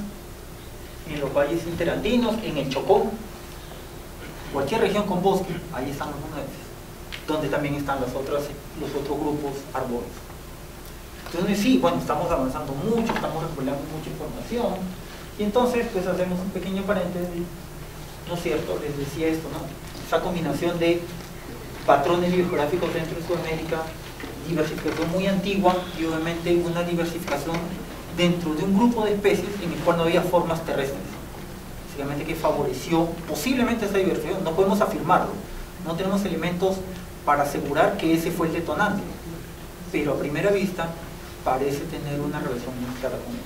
en los valles interandinos, en el Chocó, cualquier región con bosque, ahí están los Monoelphis, donde también están los otros grupos arbóreos. Entonces sí, bueno, estamos avanzando mucho, estamos recopilando mucha información, y entonces pues hacemos un pequeño paréntesis, ¿no es cierto? Les decía esto, ¿no? Esa combinación de patrones biogeográficos dentro de Sudamérica, diversificación muy antigua y obviamente una diversificación dentro de un grupo de especies en el cual no había formas terrestres, básicamente que favoreció posiblemente esa diversificación. No podemos afirmarlo, no tenemos elementos para asegurar que ese fue el detonante, pero a primera vista parece tener una relación muy clara con eso.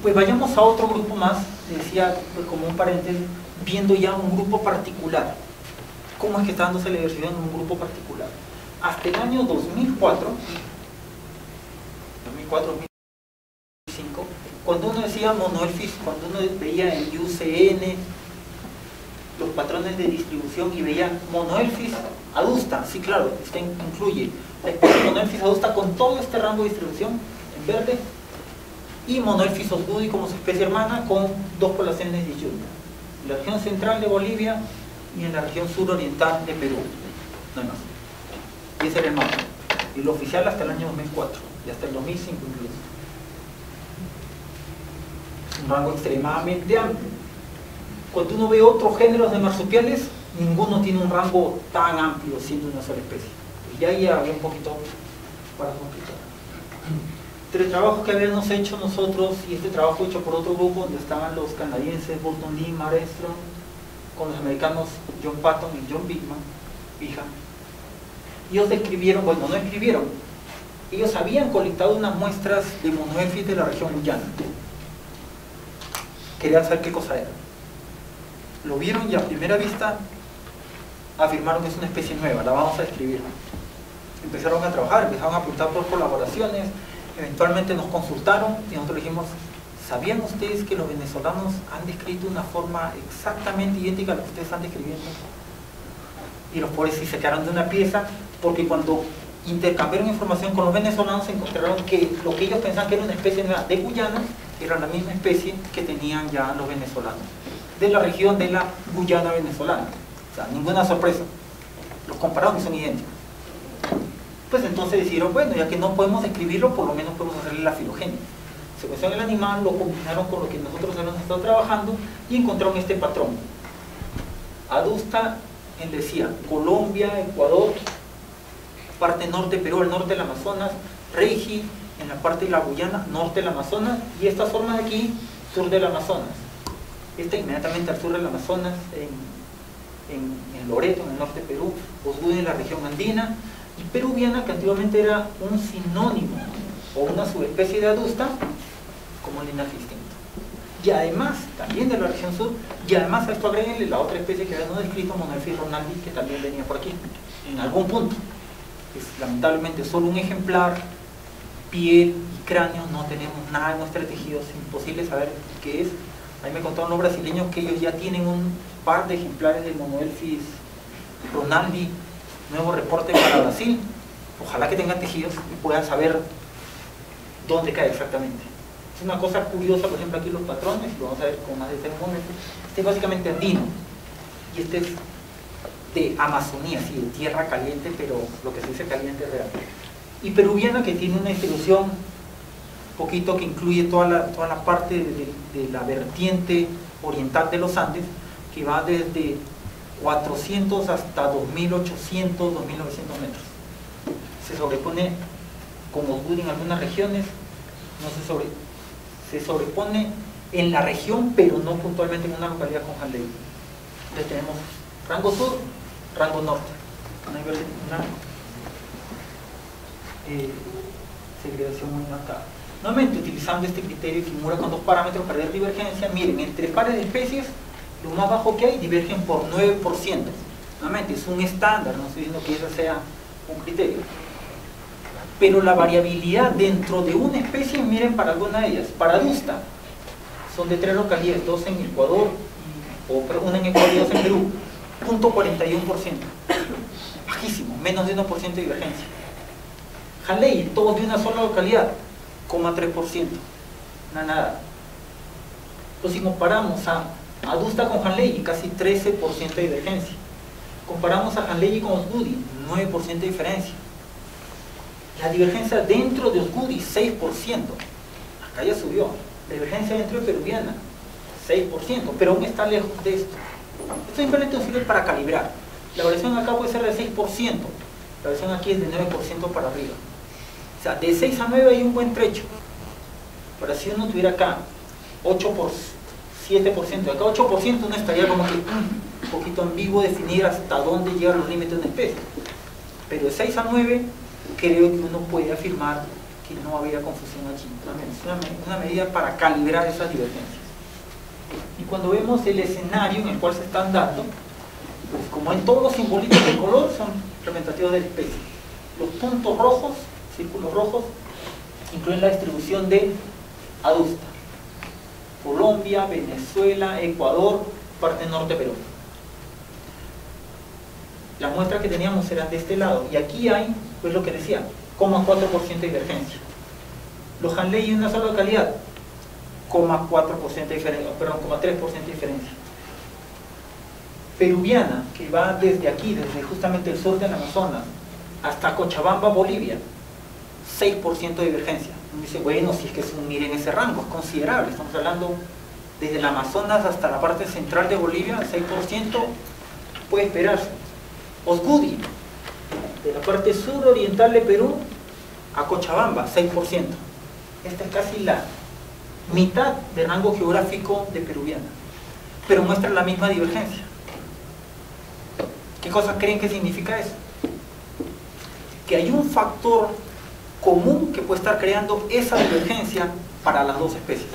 Pues vayamos a otro grupo más, decía pues, como un paréntesis, viendo ya un grupo particular. ¿Cómo es que está dándose la diversidad en un grupo particular? Hasta el año 2004, 2005, cuando uno decía Monoelphis, cuando uno veía en UCN los patrones de distribución y veía Monoelphis adusta, sí claro, este incluye la especie Monoelphis adusta con todo este rango de distribución en verde, y Monoelphis osgudi como su especie hermana con dos poblaciones disyuntas, en la región central de Bolivia y en la región suroriental de Perú, no hay más. Y ese era el mapa, y lo oficial hasta el año 2004 y hasta el 2005 incluso. Un rango extremadamente amplio. Cuando uno ve otros géneros de marsupiales, ninguno tiene un rango tan amplio siendo una sola especie. Y ahí había un poquito para complicar. Entre trabajos que habíamos hecho nosotros y este trabajo hecho por otro grupo, donde estaban los canadienses Burton Lee, Maestro, con los americanos John Patton y John Bigman, ellos describieron, bueno, no escribieron, ellos habían colectado unas muestras de Monoelphis de la región Guyana. Querían saber qué cosa era. Lo vieron y a primera vista afirmaron que es una especie nueva, la vamos a describir. Empezaron a trabajar, empezaron a apuntar por colaboraciones, eventualmente nos consultaron y nosotros dijimos, ¿sabían ustedes que los venezolanos han descrito una forma exactamente idéntica a la que ustedes están describiendo? Y los pobres sí se quedaron de una pieza, porque cuando intercambiaron información con los venezolanos encontraron que lo que ellos pensaban que era una especie nueva de Guyana era la misma especie que tenían ya los venezolanos, de la región de la Guyana venezolana. O sea, ninguna sorpresa. Los compararon y son idénticos. Pues entonces decidieron, bueno, ya que no podemos describirlo, por lo menos podemos hacerle la filogenia. Secuenciaron el animal, lo combinaron con lo que nosotros hemos estado trabajando y encontraron este patrón. Adusta en, decía, Colombia, Ecuador, parte norte de Perú, al norte del Amazonas, Regi, en la parte de la Guyana, norte del Amazonas, y estas formas de aquí, sur del Amazonas. Esta inmediatamente al sur del Amazonas, en Loreto, en el norte de Perú, Osgudi en la región andina, y peruviana, que antiguamente era un sinónimo o una subespecie de adusta, como linaje distinto. Y además, también de la región sur, y además a esto agréguenle la otra especie que había no descrito, Monelphis ronaldi, que también venía por aquí, en algún punto. Es lamentablemente solo un ejemplar, piel y cráneo, no tenemos nada en nuestros tejidos, es imposible saber qué es. Ahí me contaron los brasileños que ellos ya tienen un par de ejemplares de Monelphis ronaldi, nuevo reporte para Brasil. Ojalá que tengan tejidos y puedan saber dónde cae exactamente. Es una cosa curiosa, por ejemplo aquí los patrones, lo vamos a ver con más detalle en un momento. Este es básicamente andino y este es de Amazonía, sí, de tierra caliente, pero lo que se dice caliente es real. Y peruviana, que tiene una distribución poquito que incluye toda la parte de la vertiente oriental de los Andes, que va desde 400 hasta 2800, 2900 metros. Se sobrepone con Osgudi en algunas regiones, se sobrepone en la región, pero no puntualmente en una localidad con Hanley. Entonces tenemos rango sur, rango norte. Una segregación muy marcada. Nuevamente, utilizando este criterio Kimura con dos parámetros para ver divergencia, miren, entre pares de especies, lo más bajo que hay divergen por 9%. Nuevamente, es un estándar, no estoy diciendo que ese sea un criterio. Pero la variabilidad dentro de una especie, miren para alguna de ellas, para adusta, son de 3 localidades, 2 en Ecuador, una en Ecuador y 2 en Perú, 0.41%. Bajísimo, menos de 1% de divergencia. Hanley, todos de una sola localidad, 0.3%. Nada. Entonces, si comparamos a adusta con Hanley, casi 13% de divergencia. Comparamos a Hanley con Osgudi, 9% de diferencia. La divergencia dentro de Osgudi, 6%. Acá ya subió. La divergencia dentro de peruviana, 6%, pero aún está lejos de esto. Esto simplemente sirve para calibrar. La variación acá puede ser de 6%. La variación aquí es de 9% para arriba. O sea, de 6 a 9 hay un buen trecho. Pero si uno tuviera acá 8 por 7%, acá 8%, uno estaría como que un poquito ambiguo definir hasta dónde llegan los límites de una especie. Pero de 6 a 9, creo que uno puede afirmar que no había confusión allí. Es una medida para calibrar esas divergencias. Y cuando vemos el escenario en el cual se están dando, pues como en todos los simbolitos de color, son representativos de la especie. Los puntos rojos, círculos rojos, incluyen la distribución de adusta. Colombia, Venezuela, Ecuador, parte norte de Perú. Las muestras que teníamos eran de este lado, y aquí hay, pues lo que decía, 0.4% de divergencia. Los Hanley en una sola localidad, 0.4% de diferencia, perdón, 0.3% de diferencia. Peruviana, que va desde aquí, desde justamente el sur del Amazonas, hasta Cochabamba, Bolivia, 6% de divergencia. Uno dice, bueno, si es que miren ese rango, es considerable. Estamos hablando desde el Amazonas hasta la parte central de Bolivia, 6% puede esperarse. Osgudi, de la parte suroriental de Perú a Cochabamba, 6%. Esta es casi la mitad del rango geográfico de peruviana, pero muestra la misma divergencia. ¿Qué cosas creen que significa eso? Que hay un factor común que puede estar creando esa divergencia para las dos especies.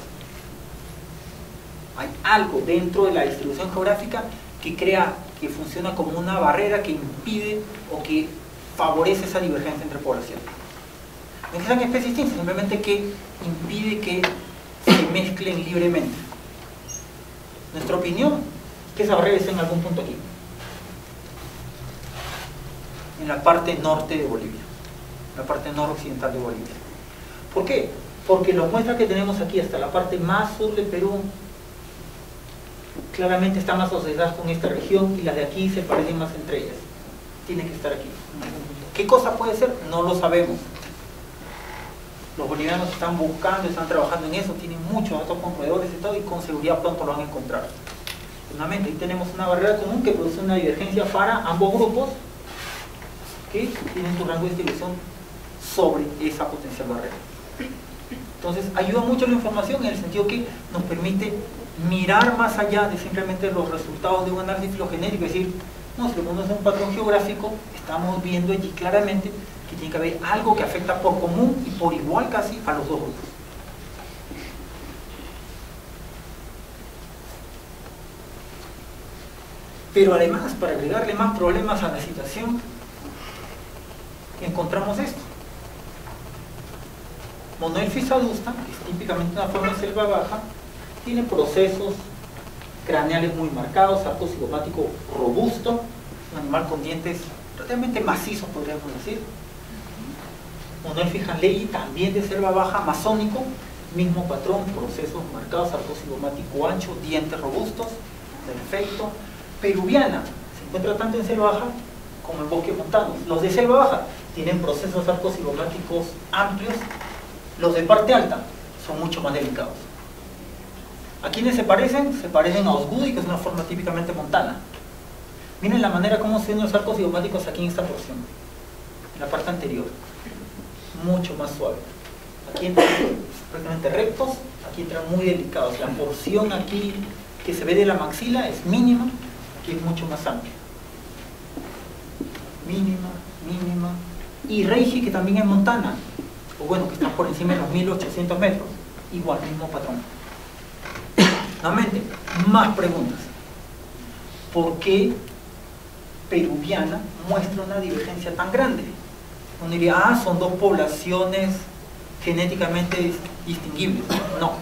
Hay algo dentro de la distribución geográfica que crea, que funciona como una barrera que impide o que favorece esa divergencia entre poblaciones. No es que sean especies distintas, simplemente que impide que se mezclen libremente. Nuestra opinión es que esa barrera está en algún punto aquí, en la parte norte de Bolivia, la parte noroccidental de Bolivia. ¿Por qué? Porque las muestras que tenemos aquí hasta la parte más sur del Perú claramente están más asociadas con esta región, y las de aquí se parecen más entre ellas. Tienen que estar aquí. ¿Qué cosa puede ser? No lo sabemos. Los bolivianos están buscando, están trabajando en eso, tienen muchos datos con roedores y todo, y con seguridad pronto lo van a encontrar. Nuevamente, ahí tenemos una barrera común que produce una divergencia para ambos grupos que tienen su rango de distribución sobre esa potencial barrera. Entonces ayuda mucho la información en el sentido que nos permite mirar más allá de simplemente los resultados de un análisis filogenético, es decir, no, si le ponemos un patrón geográfico, estamos viendo allí claramente que tiene que haber algo que afecta por común y por igual casi a los dos grupos. Pero además, para agregarle más problemas a la situación, encontramos esto. Monoelphis adusta, que es típicamente una forma de selva baja, tiene procesos craneales muy marcados, arco cigomático robusto, un animal con dientes relativamente macizos, podríamos decir. Monoelphis hanleyi, también de selva baja, amazónico, mismo patrón, procesos marcados, arco cigomático ancho, dientes robustos, perfecto. Peruviana, se encuentra tanto en selva baja como en bosques montanos. Los de selva baja tienen procesos arcos cigomáticos amplios, los de parte alta son mucho más delicados. ¿A quiénes se parecen? Se parecen a Osgoody, que es una forma típicamente montana. Miren la manera como se ven los arcos cigomáticos aquí en esta porción, en la parte anterior, mucho más suave. Aquí entran prácticamente rectos, aquí entran muy delicados. La porción aquí que se ve de la maxila es mínima, aquí es mucho más amplia. Mínima, mínima. Y Reiji, que también es montana, o bueno, que está por encima de los 1800 metros, igual, mismo patrón. Nuevamente, más preguntas. ¿Por qué peruviana muestra una divergencia tan grande? Uno diría, ah, son dos poblaciones genéticamente distinguibles. No.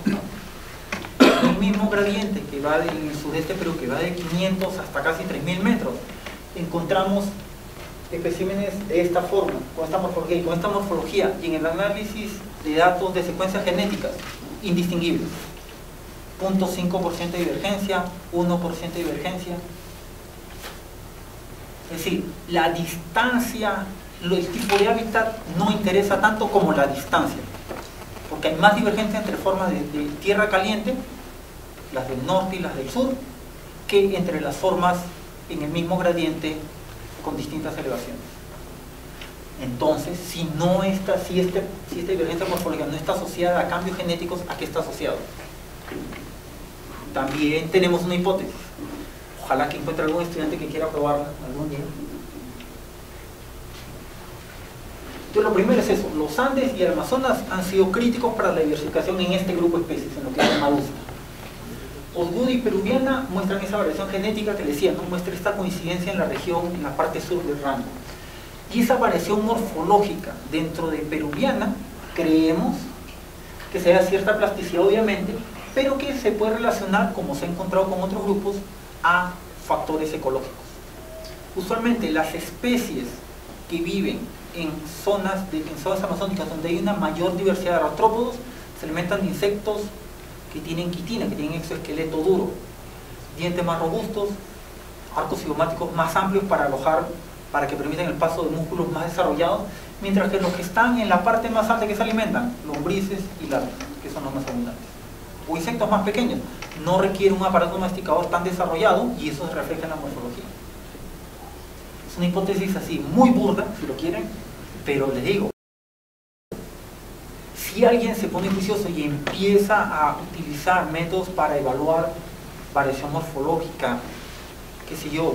El mismo gradiente que va en el sudeste, pero que va de 500 hasta casi 3000 metros, encontramos especímenes de esta forma, con esta morfología y con esta morfología, y en el análisis de datos de secuencias genéticas, indistinguibles. 0.5% de divergencia, 1% de divergencia. Es decir, la distancia, el tipo de hábitat no interesa tanto como la distancia, porque hay más divergencia entre formas de tierra caliente, las del norte y las del sur, que entre las formas en el mismo gradiente con distintas elevaciones. Entonces, si esta divergencia morfológica no está asociada a cambios genéticos, ¿a qué está asociado? También tenemos una hipótesis. Ojalá que encuentre algún estudiante que quiera probarla algún día. Entonces, lo primero es eso. Los Andes y el Amazonas han sido críticos para la diversificación en este grupo de especies, en lo que se llama Adusta. Osgoody y peruviana muestran esa variación genética que les decía, ¿no? Muestra esta coincidencia en la región, en la parte sur del rango. Y esa variación morfológica dentro de peruviana, creemos que se da cierta plasticidad, obviamente, pero que se puede relacionar, como se ha encontrado con otros grupos, a factores ecológicos. Usualmente las especies que viven en zonas amazónicas donde hay una mayor diversidad de artrópodos se alimentan de insectos que tienen quitina, que tienen exoesqueleto duro, dientes más robustos, arcos cigomáticos más amplios para alojar, para que permitan el paso de músculos más desarrollados, mientras que los que están en la parte más alta que se alimentan, lombrices y larvas, que son los más abundantes, o insectos más pequeños, no requieren un aparato domesticador tan desarrollado y eso se refleja en la morfología. Es una hipótesis así, muy burda, si lo quieren, pero les digo, si alguien se pone juicioso y empieza a utilizar métodos para evaluar variación morfológica, qué sé yo,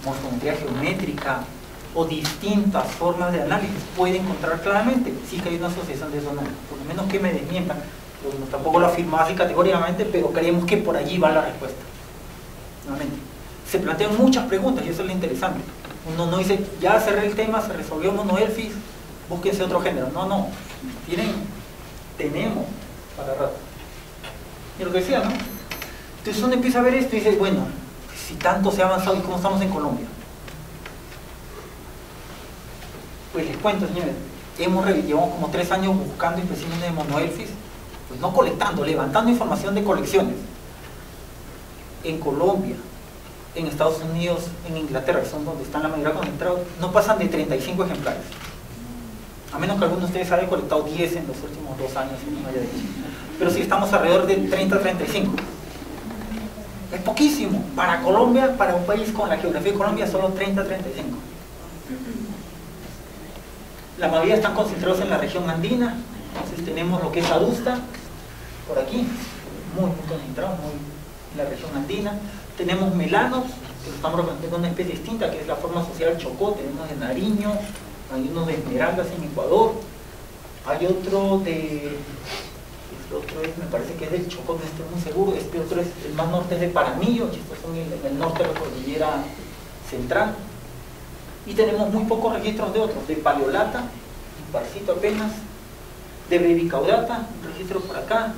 morfología geométrica o distintas formas de análisis, puede encontrar claramente si que hay una asociación de esos números, por lo menos que me desmientan. Bueno, tampoco lo afirmaba así categóricamente, pero creemos que por allí va la respuesta. Nuevamente, se plantean muchas preguntas y eso es lo interesante. Uno no dice, ya cerré el tema, se resolvió Monoelphis, búsquense otro género. No, tenemos para rato. Y lo que decía, ¿no? Entonces uno empieza a ver esto y dice, bueno, si tanto se ha avanzado y cómo estamos en Colombia. Pues les cuento, señores, llevamos como 3 años buscando especímenes de Monoelphis, pues no colectando, levantando información de colecciones. En Colombia, en Estados Unidos, en Inglaterra, que son donde están la mayoría concentrados, no pasan de 35 ejemplares. A menos que alguno de ustedes haya colectado 10 en los últimos 2 años, no haya dicho. Pero sí estamos alrededor de 30-35. Es poquísimo. Para Colombia, para un país con la geografía de Colombia, solo 30-35. La mayoría están concentrados en la región andina, Entonces tenemos lo que es adusta, por aquí, muy concentrado, muy en la región andina. Tenemos melanos, que estamos representando una especie distinta, que es la forma social Chocó. Tenemos de Nariño, hay unos de Esmeraldas en Ecuador, hay otro de... Este otro es, me parece que es del Chocó, no estoy muy seguro. Este otro es, el más norte es de Paramillo, y estos son en el norte de la cordillera central. Y tenemos muy pocos registros de otros, de Paleolata, un parcito apenas, de Brevicaudata, un registro por acá,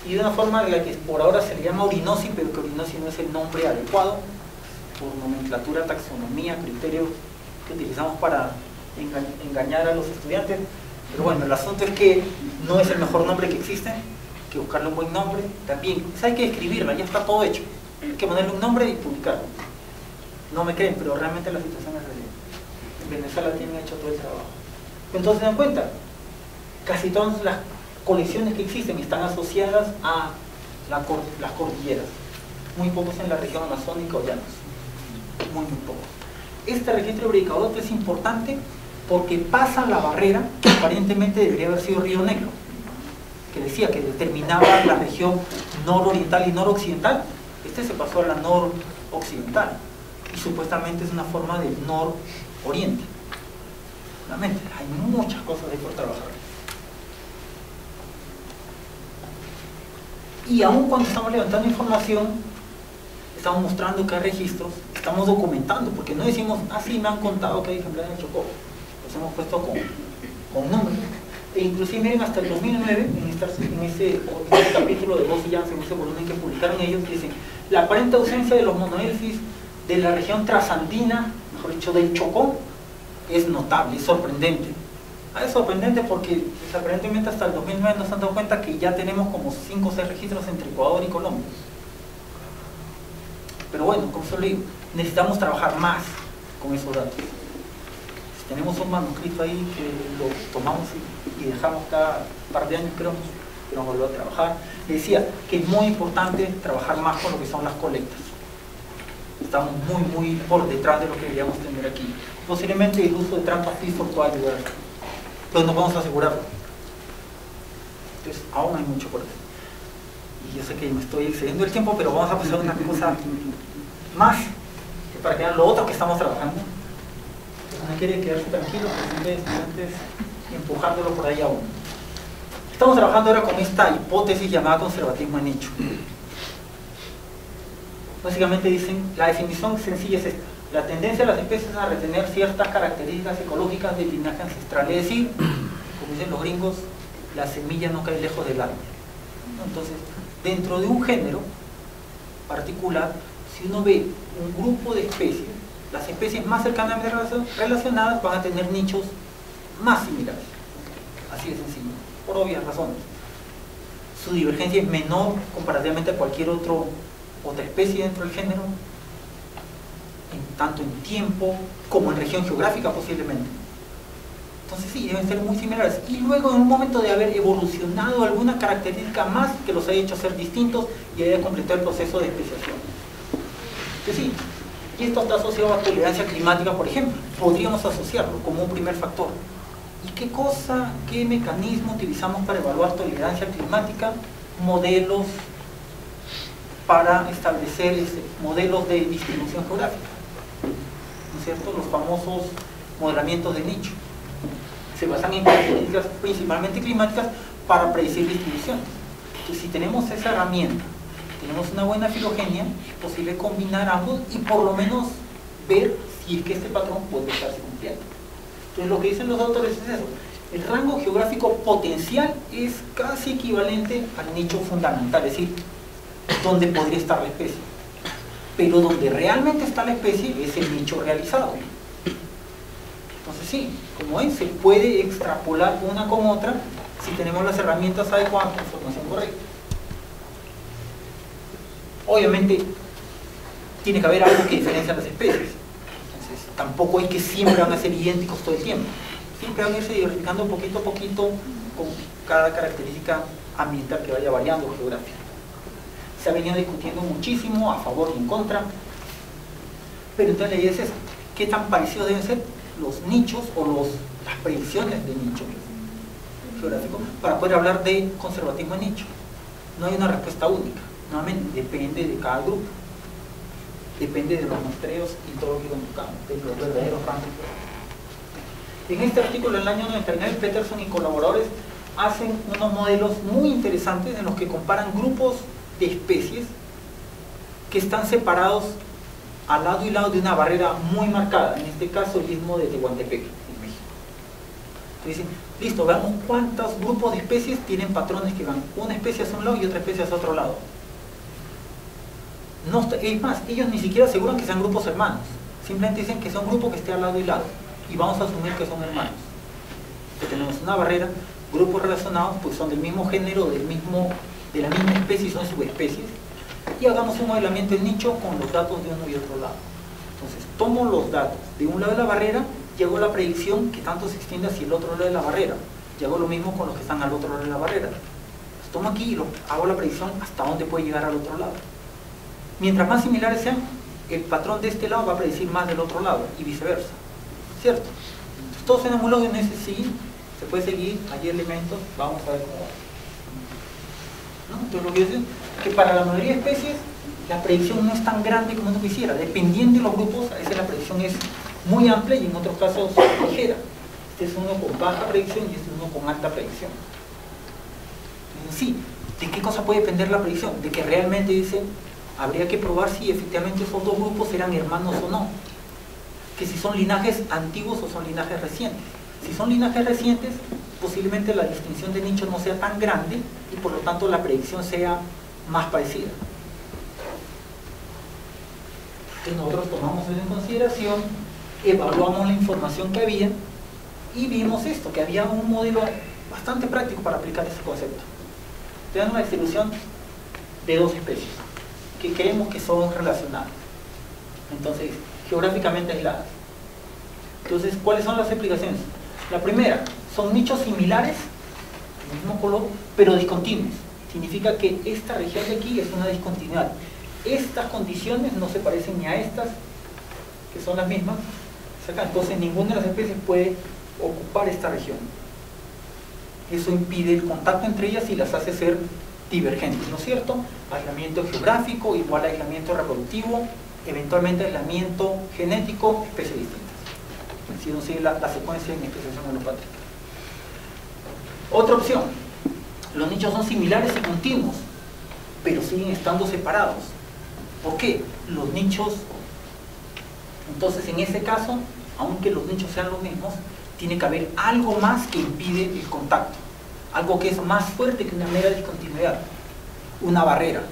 y de una forma de la que por ahora se le llama Orinosi, pero que Orinosi no es el nombre adecuado, por nomenclatura, taxonomía, criterio que utilizamos para engañar a los estudiantes. Pero bueno, el asunto es que no es el mejor nombre que existe, hay que buscarle un buen nombre. También, pues hay que escribirla, ya está todo hecho, hay que ponerle un nombre y publicarlo. No me creen, pero realmente la situación es real. En Venezuela tienen hecho todo el trabajo. Entonces se dan cuenta, casi todas las colecciones que existen están asociadas a las cordilleras. Muy pocos en la región amazónica o llanos. Muy pocos. Este registro de Brevicaudata es importante porque pasa la barrera que aparentemente debería haber sido Río Negro, que decía que determinaba la región nororiental y noroccidental. Este se pasó a la noroccidental y supuestamente es una forma del nororiente. Realmente hay muchas cosas de por trabajar. Y aún cuando estamos levantando información, estamos mostrando que hay registros, estamos documentando, porque no decimos, ah, sí, me han contado que hay ejemplares en el Chocó. Los hemos puesto con números. E inclusive miren, hasta el 2009, en ese capítulo de 12 ya, en ese volumen que publicaron ellos, dicen, la aparente ausencia de los monoelfis de la región trasandina, mejor dicho, del Chocó, es notable, es sorprendente. Es sorprendente porque pues, aparentemente hasta el 2009 nos han dado cuenta que ya tenemos como 5 o 6 registros entre Ecuador y Colombia. Pero bueno, como se lo digo, necesitamos trabajar más con esos datos. Si tenemos un manuscrito ahí que lo tomamos y dejamos cada par de años, creo que nos volvemos a trabajar. Les decía que es muy importante trabajar más con lo que son las colectas. Estamos muy por detrás de lo que deberíamos tener aquí. Posiblemente el uso de trampas FIFO pueda ayudar, pero no podemos asegurarlo. Entonces, aún hay mucho por hacer. Y yo sé que me estoy excediendo el tiempo, pero vamos a pasar a una cosa más, que para que vean lo otro que estamos trabajando. No quiere quedarse tranquilo, porque estudiantes empujándolo por ahí aún. Estamos trabajando ahora con esta hipótesis llamada conservatismo en nicho. Básicamente dicen, la definición sencilla es esta: la tendencia de las especies a retener ciertas características ecológicas del linaje ancestral, es decir, como dicen los gringos, la semilla no cae lejos del árbol. Entonces, dentro de un género particular, si uno ve un grupo de especies, las especies más cercanamente relacionadas van a tener nichos más similares. Así de sencillo, por obvias razones. Su divergencia es menor comparativamente a cualquier otra especie dentro del género, tanto en tiempo como en región geográfica posiblemente. Entonces sí, deben ser muy similares. Y luego en un momento de haber evolucionado alguna característica más que los haya hecho ser distintos y haya completado el proceso de especiación. Entonces sí, y esto está asociado a tolerancia climática, por ejemplo. Podríamos asociarlo como un primer factor. ¿Y qué mecanismo utilizamos para evaluar tolerancia climática? Modelos para establecer modelos de distribución geográfica, ¿no es cierto? Los famosos modelamientos de nicho. Se basan en características principalmente climáticas para predecir distribuciones. Entonces, si tenemos esa herramienta, tenemos una buena filogenia, es posible combinar ambos y por lo menos ver si es que este patrón puede estarse cumpliendo. Entonces, lo que dicen los autores es eso: el rango geográfico potencial es casi equivalente al nicho fundamental, es decir, donde podría estar la especie, pero donde realmente está la especie es el nicho realizado. Entonces sí, como ven, se puede extrapolar una con otra si tenemos las herramientas adecuadas con información correcta. Obviamente tiene que haber algo que diferencia a las especies, entonces tampoco es que siempre van a ser idénticos todo el tiempo, siempre van a irse diversificando poquito a poquito con cada característica ambiental que vaya variando o geográfica. Se ha venido discutiendo muchísimo a favor y en contra, pero entonces la idea es esa: ¿qué tan parecidos deben ser los nichos o las predicciones de nichos geográfico para poder hablar de conservatismo de nicho. No hay una respuesta única, nuevamente depende de cada grupo, depende de los muestreos hidrológicos en tu campo, de los verdaderos rangos. En este artículo del año 99, Peterson y colaboradores hacen unos modelos muy interesantes en los que comparan grupos de especies que están separados al lado y lado de una barrera muy marcada, en este caso el istmo de Tehuantepec, en México. Entonces dicen, listo, veamos cuántos grupos de especies tienen patrones que van una especie hacia un lado y otra especie hacia otro lado. No, es más, ellos ni siquiera aseguran que sean grupos hermanos, simplemente dicen que son grupos que estén al lado y lado, y vamos a asumir que son hermanos. Entonces tenemos una barrera, grupos relacionados, pues son del mismo género, de la misma especie y son subespecies, y hagamos un modelamiento de nicho con los datos de uno y otro lado. Entonces tomo los datos de un lado de la barrera y hago la predicción que tanto se extiende hacia el otro lado de la barrera, y hago lo mismo con los que están al otro lado de la barrera. Entonces tomo aquí y hago la predicción hasta dónde puede llegar al otro lado. Mientras más similares sean, el patrón de este lado va a predecir más del otro lado y viceversa, ¿cierto? Entonces todos en un lado en ese sí se puede seguir, hay elementos, vamos a ver cómo va. ¿No? Entonces lo que yo digo es que para la mayoría de especies la predicción no es tan grande como uno quisiera, dependiendo de los grupos, a veces la predicción es muy amplia y en otros casos ligera. Este es uno con baja predicción y este es uno con alta predicción. Sí, ¿de qué cosa puede depender la predicción? De que realmente dice, habría que probar si efectivamente esos dos grupos eran hermanos o no, que si son linajes antiguos o son linajes recientes. Si son linajes recientes, posiblemente la distinción de nicho no sea tan grande y por lo tanto la predicción sea más parecida. Entonces nosotros tomamos eso en consideración, evaluamos la información que había y vimos esto, que había un modelo bastante práctico para aplicar ese concepto. Tenemos una distribución de dos especies que creemos que son relacionadas, entonces geográficamente aisladas. Entonces, ¿cuáles son las aplicaciones? La primera, son nichos similares, el mismo color, pero discontinuos. Significa que esta región de aquí es una discontinuidad. Estas condiciones no se parecen ni a estas, que son las mismas. Entonces, ninguna de las especies puede ocupar esta región. Eso impide el contacto entre ellas y las hace ser divergentes, ¿no es cierto? Aislamiento geográfico igual a aislamiento reproductivo, eventualmente aislamiento genético, especies distintas. Si uno sigue la secuencia en especiación alopátrica. Otra opción, los nichos son similares y continuos, pero siguen estando separados. ¿Por qué? Los nichos, entonces en ese caso, aunque los nichos sean los mismos, tiene que haber algo más que impide el contacto, algo que es más fuerte que una mera discontinuidad, una barrera,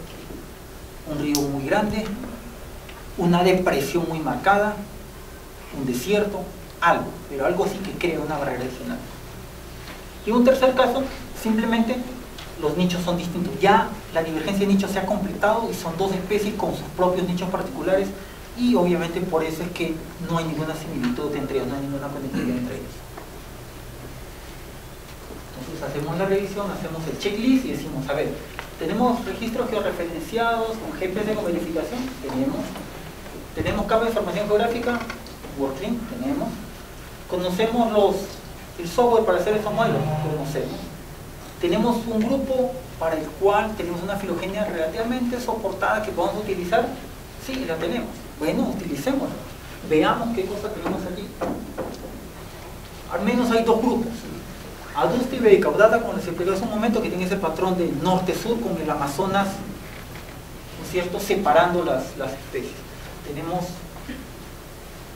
un río muy grande, una depresión muy marcada, un desierto, algo, pero algo sí que crea una barrera adicional. Y un tercer caso, simplemente los nichos son distintos. Ya la divergencia de nichos se ha completado y son dos especies con sus propios nichos particulares y obviamente por eso es que no hay ninguna similitud entre ellos, no hay ninguna conectividad entre ellos. Entonces hacemos la revisión, hacemos el checklist y decimos, a ver, ¿tenemos registros georreferenciados con GPS con verificación? ¿Tenemos campo de información geográfica? Working, tenemos. ¿Conocemos el software para hacer esos modelos? Conocemos. ¿Tenemos un grupo para el cual tenemos una filogenia relativamente soportada que podamos utilizar? Sí, la tenemos. Bueno, utilicémosla. Veamos qué cosa tenemos aquí. Al menos hay dos grupos. Adusta y Bedicaudata, como les expliqué hace un momento, que tiene ese patrón de norte-sur con el Amazonas, ¿no es cierto?, separando las especies. Tenemos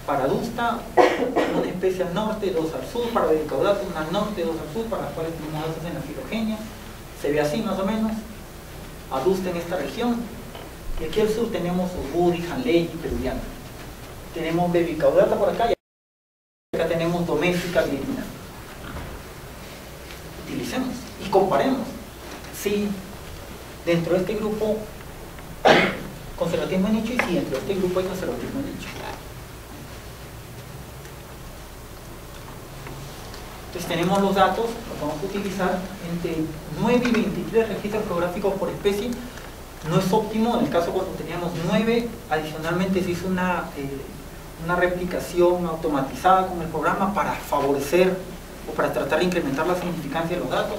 para Adusta una especie al norte, dos al sur, para Bedicaudata una al norte, dos al sur, para las cuales tenemos datos en la filogenia. Se ve así más o menos. Adusta en esta región. Y aquí al sur tenemos Obudi, Hanley y Peruviana. Tenemos Bedicaudata por acá y acá tenemos Doméstica y Virina. Utilicemos y comparemos si dentro de este grupo hay conservatismo de nicho y si dentro de este grupo hay conservatismo de nicho. Entonces tenemos los datos, los vamos a utilizar entre 9 y 23 registros geográficos por especie. No es óptimo, en el caso cuando teníamos 9, adicionalmente se hizo una replicación automatizada con el programa para favorecer o para tratar de incrementar la significancia de los datos.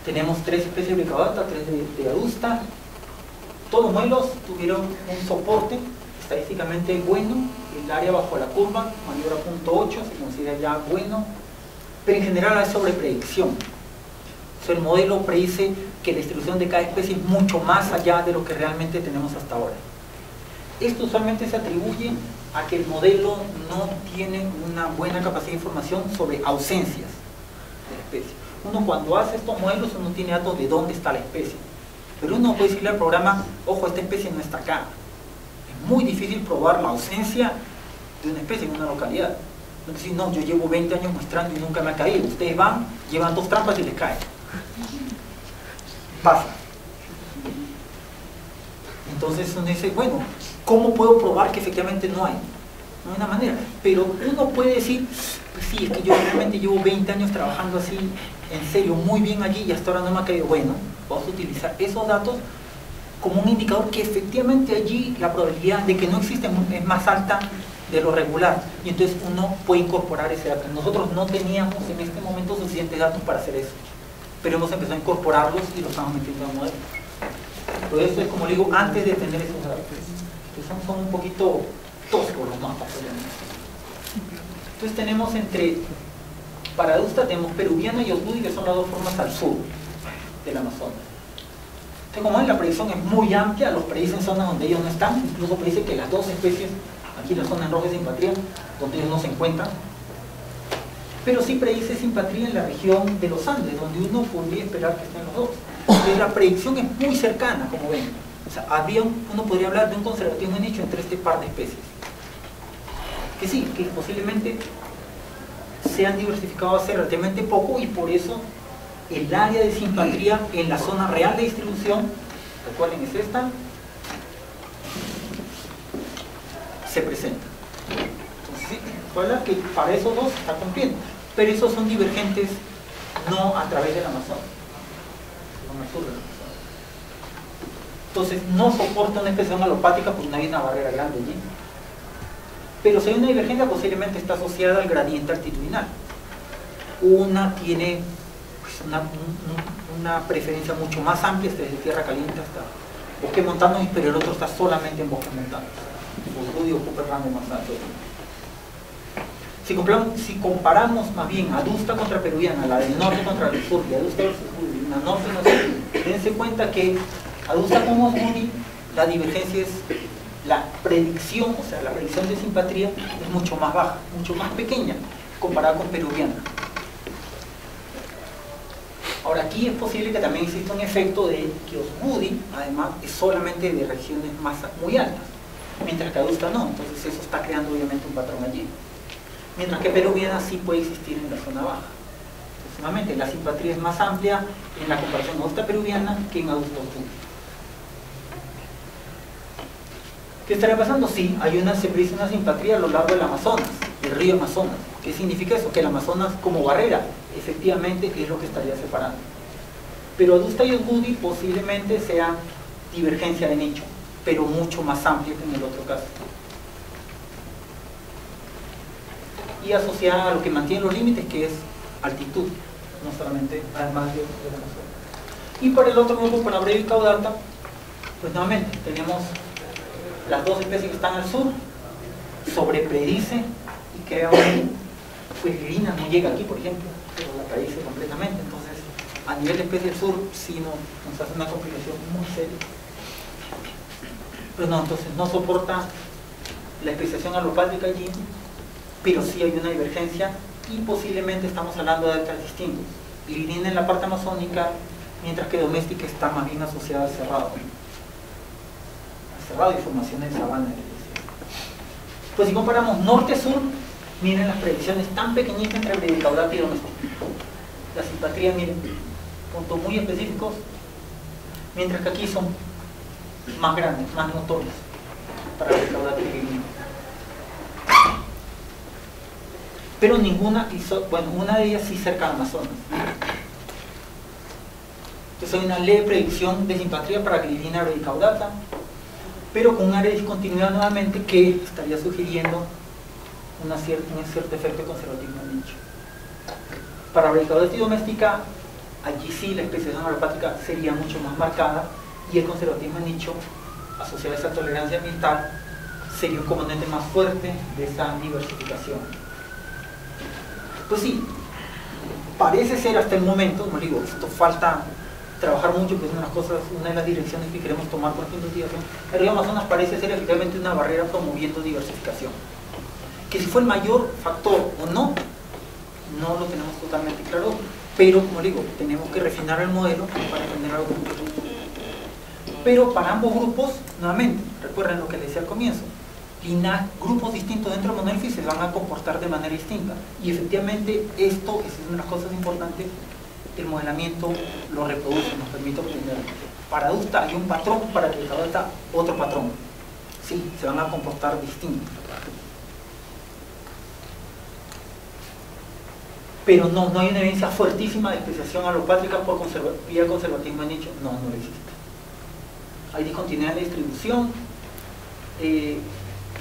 Tenemos 3 especies de Bricaudata, 3 de Adusta. Todos los modelos tuvieron un soporte estadísticamente bueno. El área bajo la curva, mayor a 0.8, se considera ya bueno, pero en general hay sobrepredicción. O sea, el modelo predice que la distribución de cada especie es mucho más allá de lo que realmente tenemos hasta ahora. Esto usualmente se atribuye a que el modelo no tiene una buena capacidad de información sobre ausencias de especies. Uno cuando hace estos modelos, uno tiene datos de dónde está la especie, pero uno puede decirle al programa, ojo, esta especie no está acá. Es muy difícil probar la ausencia de una especie en una localidad. No decir, no, yo llevo 20 años muestrando y nunca me ha caído. Ustedes van, llevan 2 trampas y les cae. Pasa. Entonces uno dice, bueno, ¿cómo puedo probar que efectivamente no hay? No hay una manera. Pero uno puede decir, pues sí, es que yo realmente llevo 20 años trabajando así, en serio, muy bien allí y hasta ahora no me ha caído. Bueno, vamos a utilizar esos datos como un indicador que efectivamente allí la probabilidad de que no existen es más alta de lo regular, y entonces uno puede incorporar ese dato. Nosotros no teníamos en este momento suficientes datos para hacer eso, pero hemos empezado a incorporarlos y los estamos metiendo al modelo. Pero eso es, como digo, antes de tener esos datos. Entonces son un poquito toscos los mapas. Entonces tenemos para Adusta tenemos Peruviana y Osgudi, que son las 2 formas al sur del Amazonas. Entonces, como ven, la predicción es muy amplia, los predicen zonas donde ellos no están, incluso predicen que las 2 especies, aquí la zona en roja es simpatría, donde ellos no se encuentran, pero sí predice simpatría en la región de los Andes, donde uno podría esperar que estén los 2. Entonces la predicción es muy cercana, como ven. O sea, uno podría hablar de un conservatismo de nicho entre este par de especies. Que sí, que posiblemente se han diversificado hace relativamente poco, y por eso el área de simpatría en la zona real de distribución, recuerden, es esta, se presenta. Entonces sí, habla que para esos 2 está cumpliendo, pero esos son divergentes no a través del Amazonas, son al sur del Amazonas. Entonces no soporta una expresión alopática porque no hay una barrera grande allí. Pero si hay una divergencia, posiblemente está asociada al gradiente altitudinal. Una tiene pues, una preferencia mucho más amplia, desde tierra caliente hasta bosque montano, pero el otro está solamente en bosques montanos. Osgudi ocupa el rango más alto. Si comparamos más bien Adusta contra Peruviana, la del norte contra el sur, y Adusta versus Osgudi, la norte no sé, dense cuenta que Adusta con Osgudi, la divergencia es la predicción, o sea, la predicción de simpatría es mucho más baja, mucho más pequeña, comparada con Peruviana. Ahora, aquí es posible que también exista un efecto de que Osgudi, además, es solamente de regiones muy altas, mientras que Adusta no, entonces eso está creando obviamente un patrón allí. Mientras que Peruviana sí puede existir en la zona baja. Entonces, nuevamente, la simpatría es más amplia en la comparación Adusta peruviana que en Adusta Osgudi. ¿Qué estaría pasando? Sí, se predice una simpatría a lo largo del Amazonas, del río Amazonas. ¿Qué significa eso? Que el Amazonas como barrera, efectivamente, es lo que estaría separando. Pero Adusta y Osgudi posiblemente sea divergencia de nicho, pero mucho más amplia que en el otro caso. Y asociada a lo que mantiene los límites, que es altitud, no solamente, además del Amazonas. Y por el otro grupo, para Bricaudata, pues nuevamente tenemos las 2 especies que están al sur, sobrepredice y crea pues Lirina no llega aquí, por ejemplo, pero la predice completamente. Entonces, a nivel de especie del sur, sí nos hace una complicación muy seria. Pues no, entonces no soporta la especiación alopátrica allí, pero sí hay una divergencia y posiblemente estamos hablando de hábitats distintos. Lirina en la parte amazónica, mientras que doméstica está más bien asociada al cerrado. Y formaciones de sabana. Pues si comparamos norte-sur, miren las predicciones tan pequeñitas entre Bricaudata y doméstica. La simpatría, miren, puntos muy específicos, mientras que aquí son más grandes, más notorios para Bricaudata y Lirina. Pero ninguna, bueno, una de ellas sí cerca al Amazonas. Entonces hay una leve predicción de simpatría para Lirina y Bricaudata, pero con un área de discontinuidad nuevamente que estaría sugiriendo un cierto efecto de conservatismo de nicho. Para bradicardia doméstica, allí sí la especiación alopátrica sería mucho más marcada y el conservatismo de nicho, asociado a esa tolerancia ambiental, sería un componente más fuerte de esa diversificación. Pues sí, parece ser hasta el momento, como digo, esto falta trabajar mucho, que es una de las direcciones que queremos tomar con esta investigación. El río Amazonas parece ser efectivamente una barrera promoviendo diversificación. Que si fue el mayor factor o no, no lo tenemos totalmente claro, pero como digo, tenemos que refinar el modelo para entender algo concreto. Pero para ambos grupos, nuevamente, recuerden lo que les decía al comienzo, grupos distintos dentro del Monelfi se van a comportar de manera distinta, y efectivamente esto es una de las cosas importantes. El modelamiento lo reproduce, nos permite obtener. Para adusta hay un patrón, para el adulta otro patrón. Sí, se van a comportar distintos. Pero no hay una evidencia fuertísima de especiación alopátrica por vía conservatismo de nicho. No existe. Hay discontinuidad en la distribución,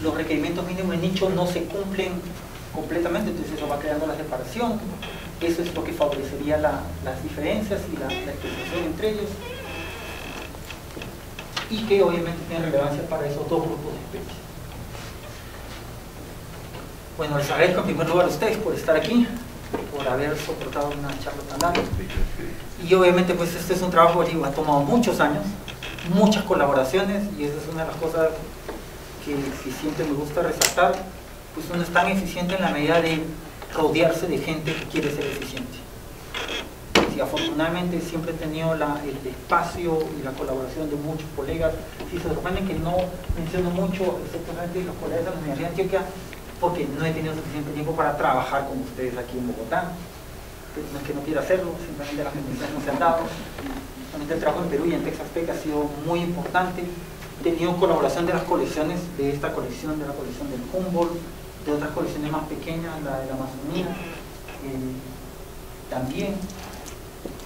los requerimientos mínimos de nicho no se cumplen completamente, entonces eso va creando la separación. Eso es lo que favorecería las diferencias y la especiación entre ellos, y que obviamente tiene relevancia para esos dos grupos de especies. Bueno, les agradezco en primer lugar a ustedes por estar aquí, por haber soportado una charla tan larga, y obviamente pues este es un trabajo que ha tomado muchos años, muchas colaboraciones, y esa es una de las cosas que eficiente me gusta resaltar. Pues uno es tan eficiente en la medida de rodearse de gente que quiere ser eficiente. Y afortunadamente siempre he tenido el espacio y la colaboración de muchos colegas. Si se sorprenden que no menciono mucho exactamente los colegas de la Universidad de Antioquia, porque no he tenido suficiente tiempo para trabajar con ustedes aquí en Bogotá. No es que no quiera hacerlo, simplemente las condiciones no se han dado. Realmente el trabajo en Perú y en Texas Tech ha sido muy importante. He tenido colaboración de las colecciones, de esta colección, de la colección del Humboldt, de otras colecciones más pequeñas, la de la Amazonía, también.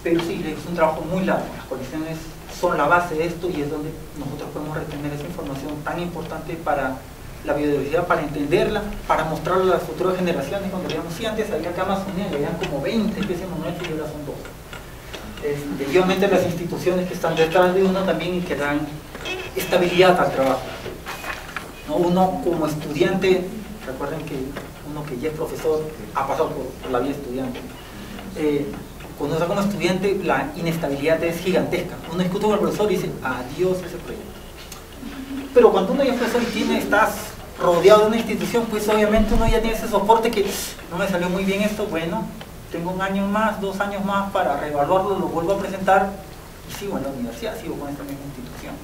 Pero sí, es un trabajo muy largo. Las colecciones son la base de esto y es donde nosotros podemos retener esa información tan importante para la biodiversidad, para entenderla, para mostrarla a las futuras generaciones. Cuando digamos, sí, antes había acá Amazonía, habían como 20 especies monumentales y ahora son 2. Efectivamente, las instituciones que están detrás de uno también y que dan estabilidad al trabajo. ¿No? Uno como estudiante, recuerden que uno que ya es profesor ha pasado por la vida estudiante. Cuando uno está como estudiante, la inestabilidad es gigantesca. Uno discute con el profesor y dice, adiós ese proyecto. Pero cuando uno ya es profesor y estás rodeado de una institución, pues obviamente uno ya tiene ese soporte que no me salió muy bien esto, bueno, tengo un año más, 2 años más para reevaluarlo, lo vuelvo a presentar y sigo en la universidad, sigo con esta misma institución.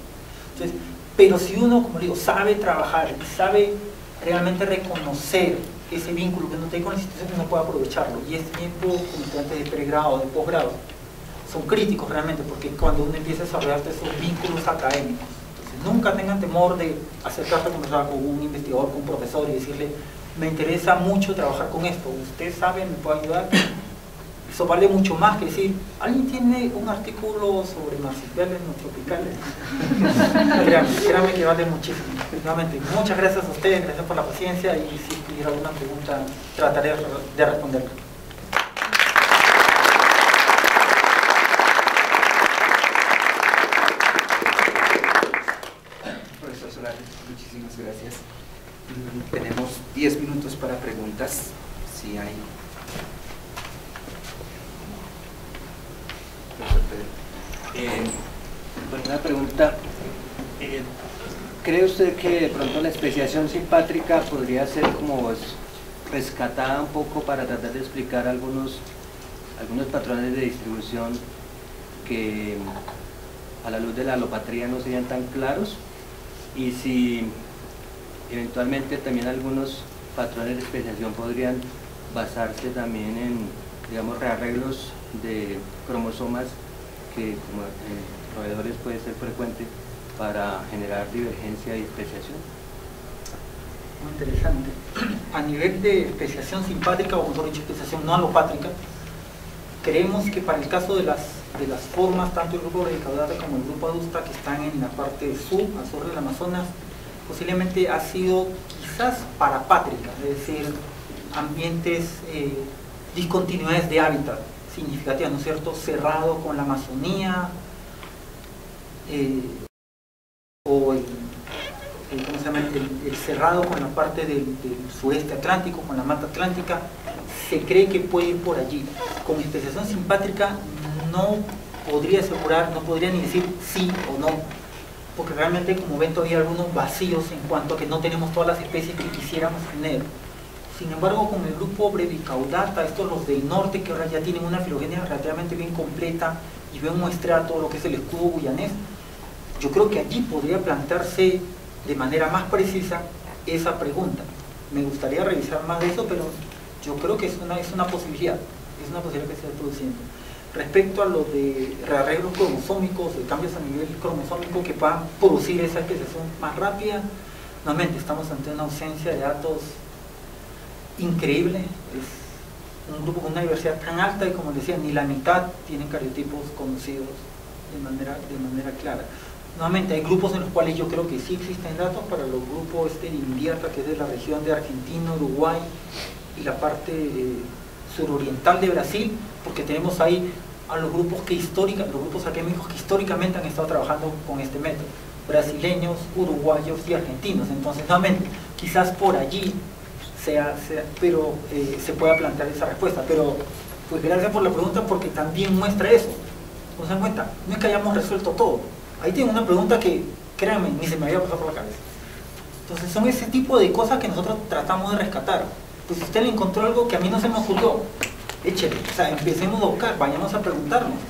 Entonces, pero si uno, como digo, sabe trabajar y sabe realmente reconocer ese vínculo que uno tiene con la institución, uno puede aprovecharlo. Y este tiempo, como estudiantes de pregrado, de posgrado, son críticos realmente, porque cuando uno empieza a desarrollar esos vínculos académicos, entonces nunca tengan temor de acercarse a conversar con un investigador, con un profesor y decirle, me interesa mucho trabajar con esto, usted sabe, me puede ayudar. Eso vale mucho más que decir, ¿alguien tiene un artículo sobre marsupiales no tropicales? Créanme que vale muchísimo. Nuevamente, muchas gracias a ustedes, gracias por la paciencia, y si tuviera alguna pregunta trataré de responderla. Profesor Solari, muchísimas gracias. Tenemos 10 minutos para preguntas, si hay. Pues una pregunta, ¿cree usted que de pronto la especiación simpátrica podría ser como rescatada un poco para tratar de explicar algunos patrones de distribución que a la luz de la alopatría no serían tan claros? Y si eventualmente también algunos patrones de especiación podrían basarse también en, digamos, rearreglos de cromosomas que como roedores puede ser frecuente para generar divergencia y especiación. Muy interesante. A nivel de especiación simpátrica, o mejor dicho, especiación no alopátrica, creemos que para el caso de las formas, tanto el grupo bradicaudata como el grupo adusta, que están en la parte sur, al sur del Amazonas, posiblemente ha sido quizás parapátrica, es decir, ambientes, discontinuidades de hábitat significativas, ¿no es cierto?, cerrado con la Amazonía, o ¿cómo se llama? El cerrado con la parte del sudeste atlántico, con la mata atlántica, se cree que puede ir por allí. Con especiación simpátrica no podría asegurar, no podría ni decir sí o no, porque realmente, como ven, todavía hay algunos vacíos en cuanto a que no tenemos todas las especies que quisiéramos tener. Sin embargo, con el grupo Brevicaudata, estos los del norte, que ahora ya tienen una filogenia relativamente bien completa y bien muestreada todo lo que es el escudo guyanés, yo creo que allí podría plantearse de manera más precisa esa pregunta. Me gustaría revisar más de eso, pero yo creo que es una posibilidad que se está produciendo. Respecto a lo de rearreglos cromosómicos, de cambios a nivel cromosómico que puedan producir esa especiación más rápida, nuevamente estamos ante una ausencia de datos increíble. Es un grupo con una diversidad tan alta y, como decía, ni la mitad tienen cariotipos conocidos de manera clara. Nuevamente, hay grupos en los cuales yo creo que sí existen datos para los grupos de Invierta, que es de la región de Argentina, Uruguay y la parte suroriental de Brasil, porque tenemos ahí a los grupos los grupos académicos que históricamente han estado trabajando con este método, brasileños, uruguayos y argentinos. Entonces, nuevamente, quizás por allí pero se pueda plantear esa respuesta. Pero pues gracias por la pregunta, porque también muestra eso. ¿No se dan cuenta? No es que hayamos resuelto todo. Ahí tiene una pregunta que, créanme, ni se me había pasado por la cabeza. Entonces son ese tipo de cosas que nosotros tratamos de rescatar. Pues si usted le encontró algo que a mí no se me ocurrió, échele. O sea, empecemos a buscar, vayamos a preguntarnos.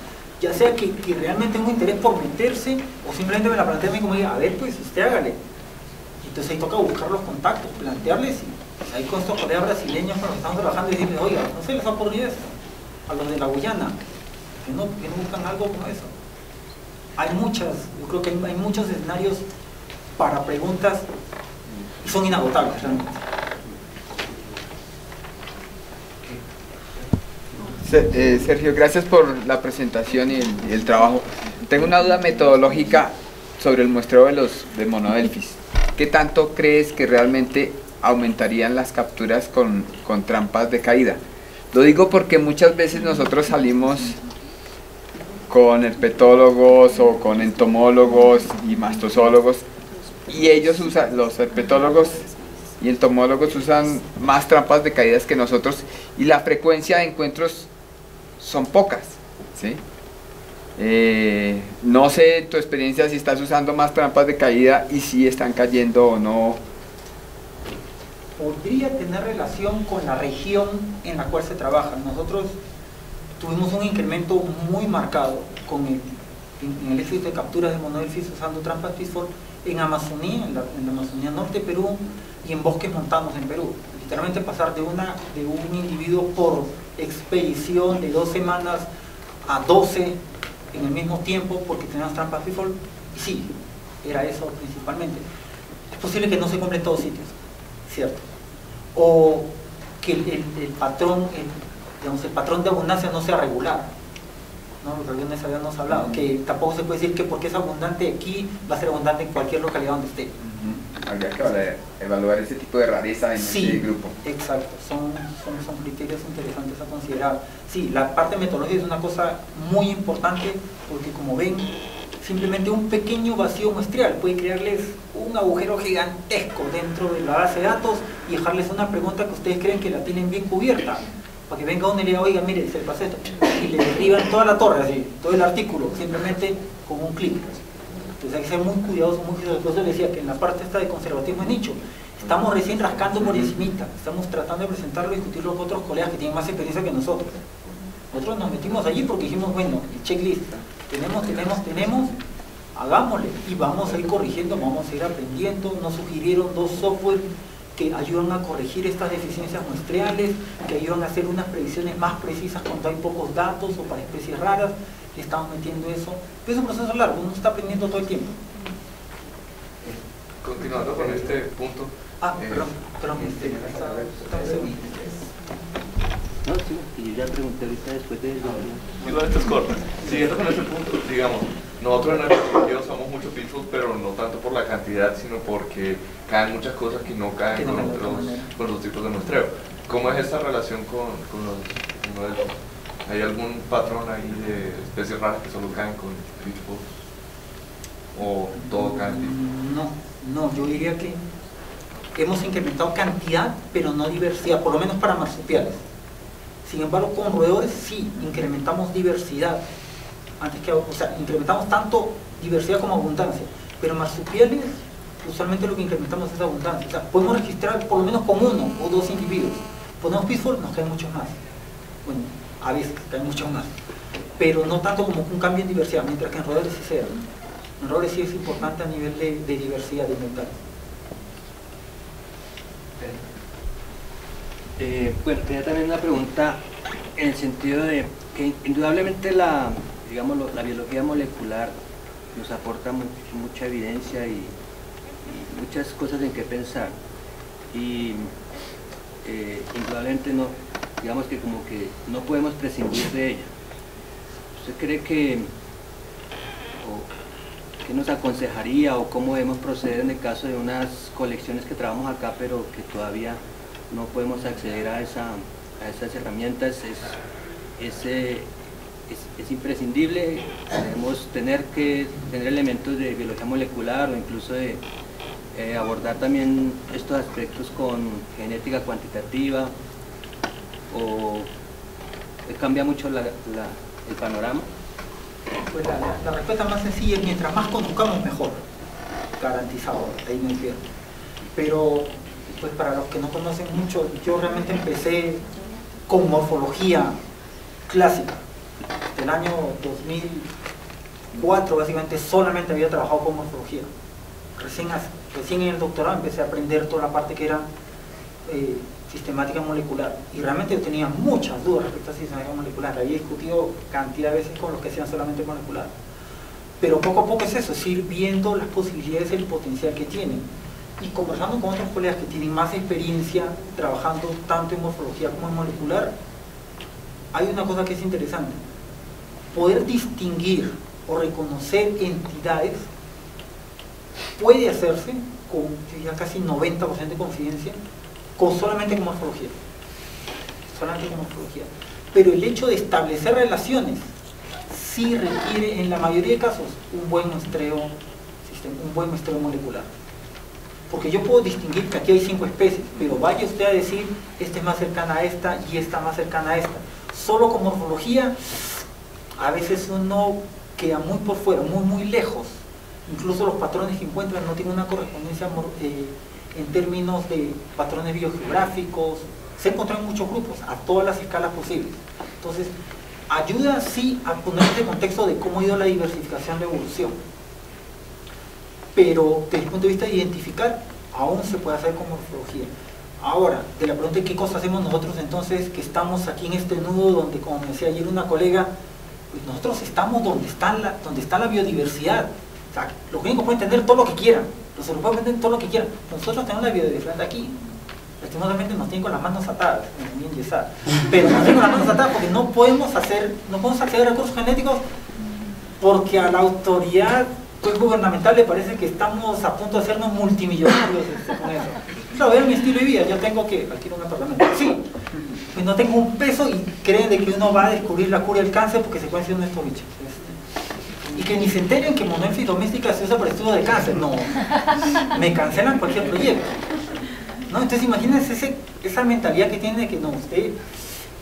Ya sea que realmente tenga un interés por meterse, o simplemente me la plantea a mí como diga, a ver, pues usted hágale. Entonces ahí toca buscar los contactos, plantearles, y ahí con estos colegas brasileños con los que estamos trabajando, y decirles, oiga, no se les ha ocurrido esto. A los de la Guyana, que no buscan algo como eso. Yo creo que hay muchos escenarios para preguntas y son inagotables realmente. Sergio, gracias por la presentación y el trabajo. Tengo una duda metodológica sobre el muestreo de monodelfis. ¿Qué tanto crees que realmente aumentarían las capturas con trampas de caída? Lo digo porque muchas veces nosotros salimos con herpetólogos o con entomólogos y mastozólogos, y ellos los herpetólogos y entomólogos usan más trampas de caídas que nosotros, y la frecuencia de encuentros son pocas, ¿sí? No sé en tu experiencia si estás usando más trampas de caída y si están cayendo o no. Podría tener relación con la región en la cual se trabaja. Nosotros tuvimos un incremento muy marcado en el éxito de capturas de monodelfis usando trampas Pitfall en Amazonía, en la Amazonía norte de Perú, y en bosques montanos en Perú. Literalmente pasar de un individuo por expedición de 2 semanas a 12 en el mismo tiempo porque teníamos trampas Pitfall, y sí, era eso principalmente. Es posible que no se cumpla en todos sitios, ¿cierto? O que el patrón de abundancia no sea regular, ¿no? Los aviones habíamos hablado, que tampoco se puede decir que porque es abundante aquí va a ser abundante en cualquier localidad donde esté. Habría que evaluar ese tipo de rareza en ese grupo. Exacto, son criterios interesantes a considerar. Sí, la parte metodológica es una cosa muy importante, porque como ven, simplemente un pequeño vacío muestreal puede crearles un agujero gigantesco dentro de la base de datos y dejarles una pregunta que ustedes creen que la tienen bien cubierta, para que venga uno y le diga, oiga, mire, se le pasó esto, y le derriban toda la torre, así, todo el artículo, simplemente con un clic. Entonces hay que ser muy cuidadosos, muy cuidadosos. Por eso les decía que en la parte esta de conservatismo de nicho, estamos recién rascando por encimita, estamos tratando de presentarlo y discutirlo con otros colegas que tienen más experiencia que nosotros. Nosotros nos metimos allí porque dijimos, bueno, el checklist, tenemos, hagámosle, y vamos a ir corrigiendo, vamos a ir aprendiendo. Nos sugirieron 2 software que ayudan a corregir estas deficiencias muestreales, que ayudan a hacer unas predicciones más precisas cuando hay pocos datos o para especies raras. Le estamos metiendo eso, pero es un proceso largo, uno está aprendiendo todo el tiempo. Continuando con este punto. Perdón. No, sí, y yo ya pregunté ahorita después de eso. Igual esto es corto. Siguiendo con este punto, digamos, nosotros en el biología usamos mucho pitfall, pero no tanto por la cantidad, sino porque caen muchas cosas que no caen con otros tipos de muestreo. ¿Cómo es esta relación con los modelos? ¿Hay algún patrón ahí de especies raras que solo caen con pitfall? ¿O todo cae en pitfall? No, yo diría que hemos incrementado cantidad, pero no diversidad, por lo menos para marsupiales. Sin embargo, con roedores sí incrementamos diversidad. Incrementamos tanto diversidad como abundancia, pero marsupiales usualmente lo que incrementamos es abundancia. O sea, podemos registrar por lo menos con 1 o 2 individuos. Ponemos pitfall, nos caen muchos más. Bueno, a veces caen muchos más, pero no tanto como un cambio en diversidad, mientras que en roedores sí se da. En roedores sí es importante a nivel de diversidad de inventarios. Bueno, tenía también una pregunta en el sentido de que indudablemente la biología molecular nos aporta mucha evidencia y muchas cosas en que pensar, y indudablemente no, digamos que como que no podemos prescindir de ella. ¿Usted cree que qué nos aconsejaría o cómo debemos proceder en el caso de unas colecciones que trabajamos acá pero que todavía no podemos acceder a esas herramientas? Es imprescindible, debemos tener elementos de biología molecular o incluso de abordar también estos aspectos con genética cuantitativa, o cambia mucho el panorama. Pues la respuesta más sencilla es: mientras más conozcamos mejor, garantizado, ahí no pierdo. Pero pues para los que no conocen mucho, yo realmente empecé con morfología clásica. El año 2004 básicamente solamente había trabajado con morfología. Recién en el doctorado empecé a aprender toda la parte que era sistemática molecular, y realmente yo tenía muchas dudas respecto a sistemática molecular. Había discutido cantidad de veces con los que hacían solamente molecular, pero poco a poco es eso, es ir viendo las posibilidades y el potencial que tienen, y conversando con otros colegas que tienen más experiencia trabajando tanto en morfología como en molecular. Hay una cosa que es interesante: poder distinguir o reconocer entidades puede hacerse con ya casi 90% de confidencia solamente con morfología. Pero el hecho de establecer relaciones sí requiere, en la mayoría de casos, un buen muestreo molecular. Porque yo puedo distinguir que aquí hay 5 especies, pero vaya usted a decir, esta es más cercana a esta y esta más cercana a esta. Solo con morfología, a veces uno queda muy por fuera, muy lejos. Incluso los patrones que encuentran no tienen una correspondencia en términos de patrones biogeográficos. Se encuentran en muchos grupos, a todas las escalas posibles. Entonces, ayuda sí a poner este contexto de cómo ha ido la diversificación de evolución. Pero desde el punto de vista de identificar, aún se puede hacer con morfología. Ahora, de la pregunta de qué cosa hacemos nosotros entonces, que estamos aquí en este nudo donde, como me decía ayer una colega, pues nosotros estamos donde está la biodiversidad. O sea, los gringos pueden tener todo lo que quieran, los europeos pueden tener todo lo que quieran. Nosotros tenemos la biodiversidad aquí. Lastimosamente nos tienen con las manos atadas, pero nos tienen con las manos atadas porque no podemos acceder a recursos genéticos, porque a la autoridad gubernamental le parece que estamos a punto de hacernos multimillonarios con eso. Claro, vean mi estilo de vida, yo tengo que alquilar un apartamento, sí, pues no tengo un peso y creen de que uno va a descubrir la cura del cáncer porque se secuencia uno de estos bichos. Y que ni se enteren que Monoelphis domestica se usa para estudio de cáncer, no, me cancelan cualquier proyecto. ¿No? Entonces imagínense esa mentalidad que tiene de que no, usted,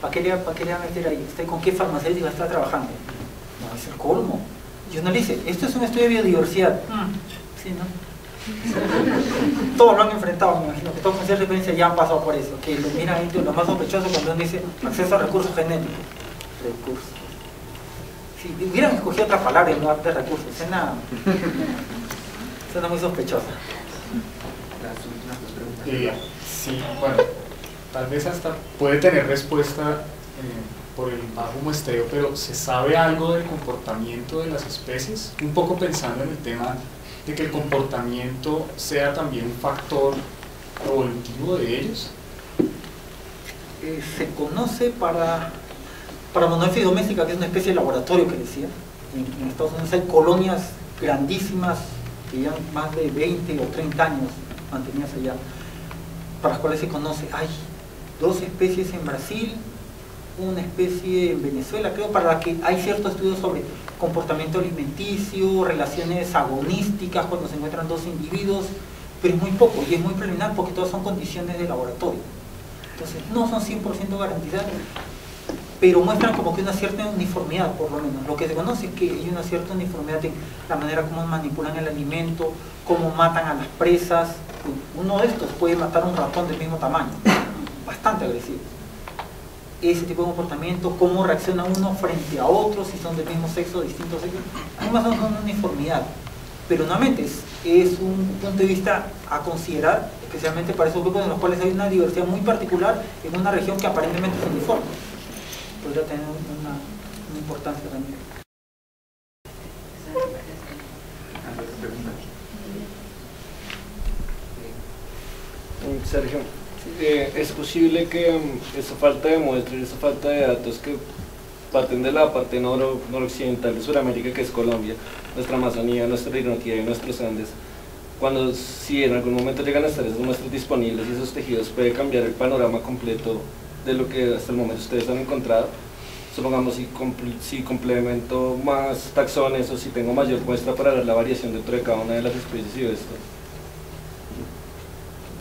¿para qué le va a meter ahí? ¿Usted con qué farmacéutica está trabajando? No, es el colmo. Y uno le dice, esto es un estudio de biodiversidad. Sí, ¿no? Todos lo han enfrentado, me imagino que todos con cierta referencia ya han pasado por eso, que lo miran lo más sospechoso cuando uno dice acceso a recursos genéticos. Recursos. Si hubieran escogido otra palabra en lugar de recursos, suena muy sospechosa. Sí, bueno, tal vez hasta puede tener respuesta por el bajo muestreo, pero ¿se sabe algo del comportamiento de las especies? Un poco pensando en el tema de que el comportamiento sea también un factor evolutivo de ellos. Se conoce para Monoelphis domestica, que es una especie de laboratorio que decía, En Estados Unidos hay colonias grandísimas que llevan más de 20 o 30 años mantenidas allá, para las cuales se conoce. Hay 2 especies en Brasil, una especie en Venezuela, creo, para la que hay ciertos estudios sobre comportamiento alimenticio, relaciones agonísticas cuando se encuentran 2 individuos, pero es muy poco y es muy preliminar porque todas son condiciones de laboratorio. Entonces no son 100% garantizadas, pero muestran como que una cierta uniformidad, por lo menos. Lo que se conoce es que hay una cierta uniformidad en la manera como manipulan el alimento, cómo matan a las presas. Uno de estos puede matar a un ratón del mismo tamaño, bastante agresivo. Ese tipo de comportamiento, cómo reacciona uno frente a otros, si son del mismo sexo o distintos sexos, además son una uniformidad. Pero nuevamente es un punto de vista a considerar, especialmente para esos grupos en los cuales hay una diversidad muy particular en una región que aparentemente es uniforme. Podría tener una importancia también. Sergio, ¿es posible que esa falta de muestras y esa falta de datos que parten de la parte noroccidental de Sudamérica, que es Colombia, nuestra Amazonía, nuestra Orinoquía y nuestros Andes, cuando si en algún momento llegan a estar esas muestras disponibles y esos tejidos, puede cambiar el panorama completo de lo que hasta el momento ustedes han encontrado? Supongamos si complemento más taxones o si tengo mayor muestra para ver la variación dentro de cada una de las especies y esto.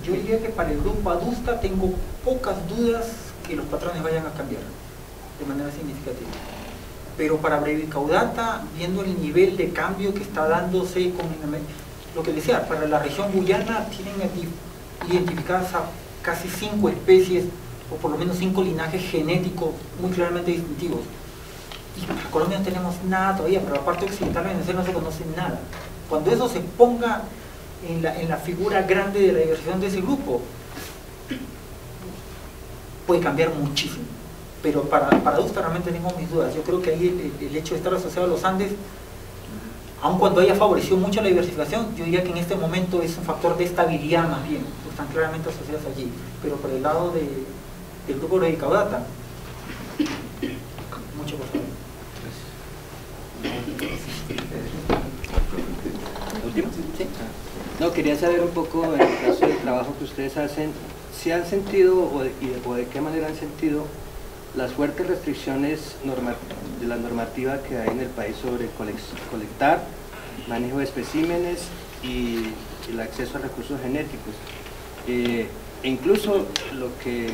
Yo diría que para el grupo adusta tengo pocas dudas que los patrones vayan a cambiar de manera significativa. Pero para Brevicaudata, viendo el nivel de cambio que está dándose con lo que decía, para la región guyana tienen identificadas a casi 5 especies, o por lo menos 5 linajes genéticos muy claramente distintivos. Y para Colombia no tenemos nada todavía, pero la parte occidental de Venezuela no se conoce nada. Cuando eso se ponga en la figura grande de la diversificación de ese grupo, puede cambiar muchísimo. Pero para adusta realmente tengo mis dudas. Yo creo que ahí el hecho de estar asociado a los Andes, aun cuando haya favorecido mucho la diversificación, yo diría que en este momento es un factor de estabilidad más bien, están claramente asociados allí. Pero por el lado del grupo de Brevicaudata, mucho por favor. ¿Último? Sí. No, quería saber un poco, en el caso del trabajo que ustedes hacen, si han sentido o de qué manera han sentido las fuertes restricciones de la normativa que hay en el país sobre colectar, manejo de especímenes y el acceso a recursos genéticos. E incluso lo que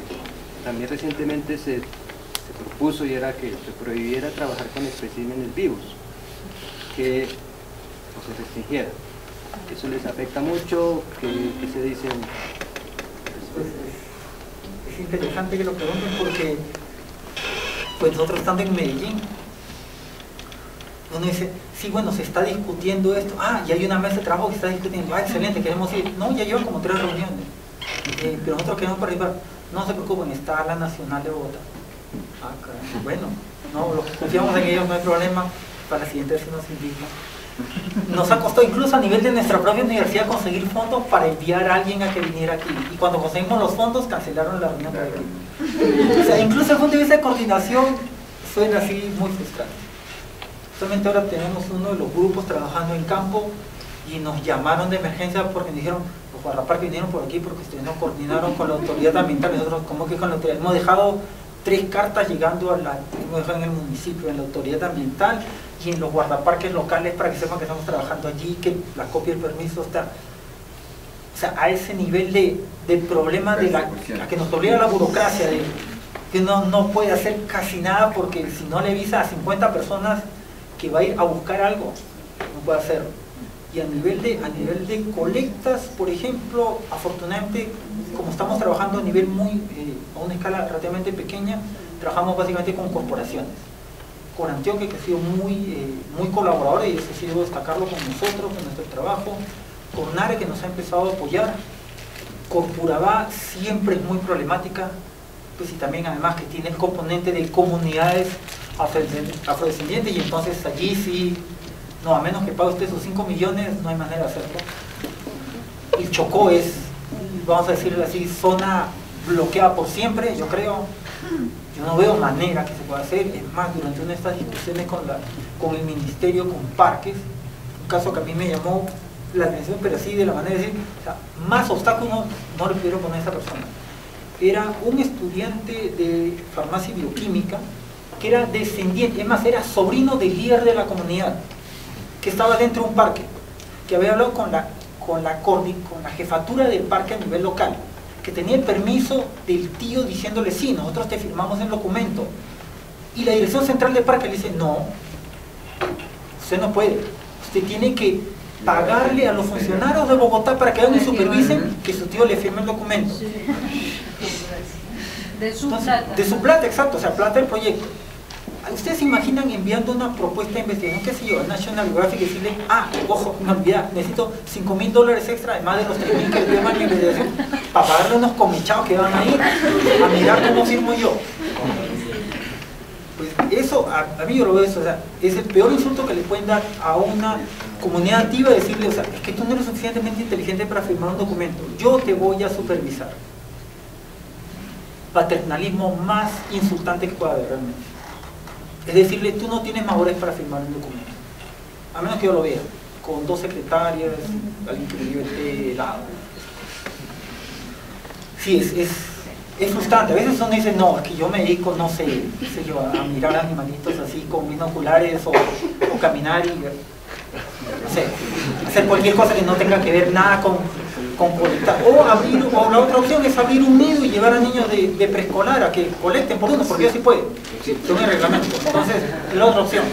también recientemente se propuso y era que se prohibiera trabajar con especímenes vivos, que se restringiera. ¿Eso les afecta mucho? ¿Qué se dicen? Es interesante que lo pregunten porque pues nosotros estando en Medellín, uno dice, sí, bueno, se está discutiendo esto, y hay una mesa de trabajo que está discutiendo, excelente, queremos ir. No, ya llevan como 3 reuniones, pero nosotros queremos participar. No se preocupen, está la Nacional de Bogotá. Bueno, no, confiamos en ellos, no hay problema, para la siguiente vez nos invitan. Nos ha costado incluso a nivel de nuestra propia universidad conseguir fondos para enviar a alguien a que viniera aquí. Y cuando conseguimos los fondos, cancelaron la reunión de aquí. O sea, incluso desde el punto de vista de coordinación, suena así muy frustrante. Solamente ahora tenemos uno de los grupos trabajando en campo y nos llamaron de emergencia porque nos dijeron, los guardaparques vinieron por aquí porque ustedes no coordinaron con la autoridad ambiental. Nosotros, ¿cómo que con la autoridad? Hemos dejado 3 cartas llegando hemos dejado en el municipio, en la autoridad ambiental y en los guardaparques locales para que sepan que estamos trabajando allí, que la copia del permiso está. O sea, a ese nivel del problema de a que nos obliga la burocracia, de que uno no puede hacer casi nada porque si no le avisa a 50 personas que va a ir a buscar algo, no puede hacerlo. Y a nivel de colectas, por ejemplo, afortunadamente, como estamos trabajando a nivel a una escala relativamente pequeña, trabajamos básicamente con corporaciones. Con Antioquia, que ha sido muy colaboradora, y eso sí debo destacarlo con nosotros, con nuestro trabajo. Con NARE, que nos ha empezado a apoyar. Corpurabá siempre es muy problemática, pues y también además que tiene el componente de comunidades afrodescendientes, y entonces allí sí, no, a menos que pague usted sus 5 millones, no hay manera de hacerlo. El Chocó es, vamos a decirlo así, zona bloqueada por siempre, yo creo. Yo no veo manera que se pueda hacer. Es más, durante una de estas discusiones con con el ministerio, con parques, un caso que a mí me llamó la atención, pero así de la manera de decir, o sea, más obstáculos no le pudieron poner a esa persona. Era un estudiante de farmacia y bioquímica que era descendiente, es más, era sobrino del líder de la comunidad, que estaba dentro de un parque, que había hablado con la jefatura del parque a nivel local, que tenía el permiso del tío diciéndole, sí, nosotros te firmamos el documento, y la dirección central del parque le dice, no, usted no puede, usted tiene que pagarle a los funcionarios de Bogotá para que hagan y supervisen que su tío le firme el documento. De su Entonces, plata. de su plata, exacto, o sea, plata del proyecto. ¿Ustedes se imaginan enviando una propuesta de investigación, qué sé yo, a National Geographic y decirle, ojo, me olvidé, necesito $5.000 extra, además de los 3.000 que les dio en investigación, para pagarle unos comichados que van a ir a mirar cómo firmo yo? Pues eso, a mí yo lo veo eso, o sea, es el peor insulto que le pueden dar a una comunidad activa, decirle, o sea, es que tú no eres suficientemente inteligente para firmar un documento, yo te voy a supervisar. Paternalismo más insultante que pueda haber realmente. Es decirle, tú no tienes madurez para firmar un documento, a menos que yo lo vea, con 2 secretarias, alguien que me lleve té helado. Sí, es frustrante. A veces uno dice, no, es que yo me dedico, no sé, qué sé yo, a mirar animalitos así con binoculares o caminar y, no sé, hacer cualquier cosa que no tenga que ver nada con colectar. O la otra opción es abrir un nido y llevar a niños de preescolar a que colecten por uno, porque yo sí puedo, según el reglamento. Entonces, es la otra opción.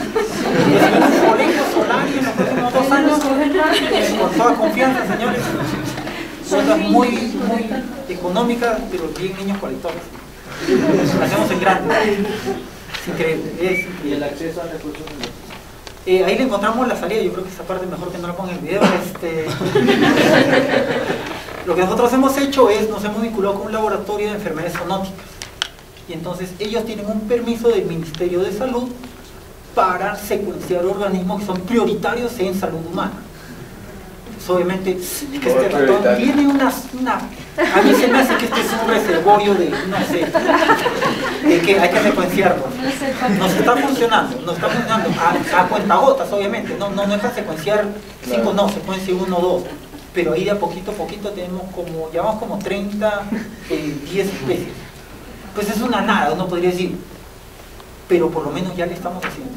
Y es un colegio solar y en los próximos 2 años, con toda confianza, señores, cosas muy, muy económicas, pero bien niños colectores. Lo hacemos en grande. Es increíble. ¿Y el acceso a recursos? Ahí le encontramos la salida. Yo creo que esa parte mejor que no la ponga en el video. Lo que nosotros hemos hecho es, nos hemos vinculado con un laboratorio de enfermedades zoonóticas. Y entonces ellos tienen un permiso del Ministerio de Salud para secuenciar organismos que son prioritarios en salud humana. Obviamente, es que este ratón tiene una... A mí se me hace que este es un reservorio de, no sé, de que hay que secuenciarlo. Nos está funcionando, a cuentagotas, obviamente, no es para secuenciar 5, no, secuencia 1 o 2. Pero ahí de a poquito tenemos como, llevamos como 30, 10 especies. Pues es una nada, uno podría decir, pero por lo menos ya le estamos haciendo.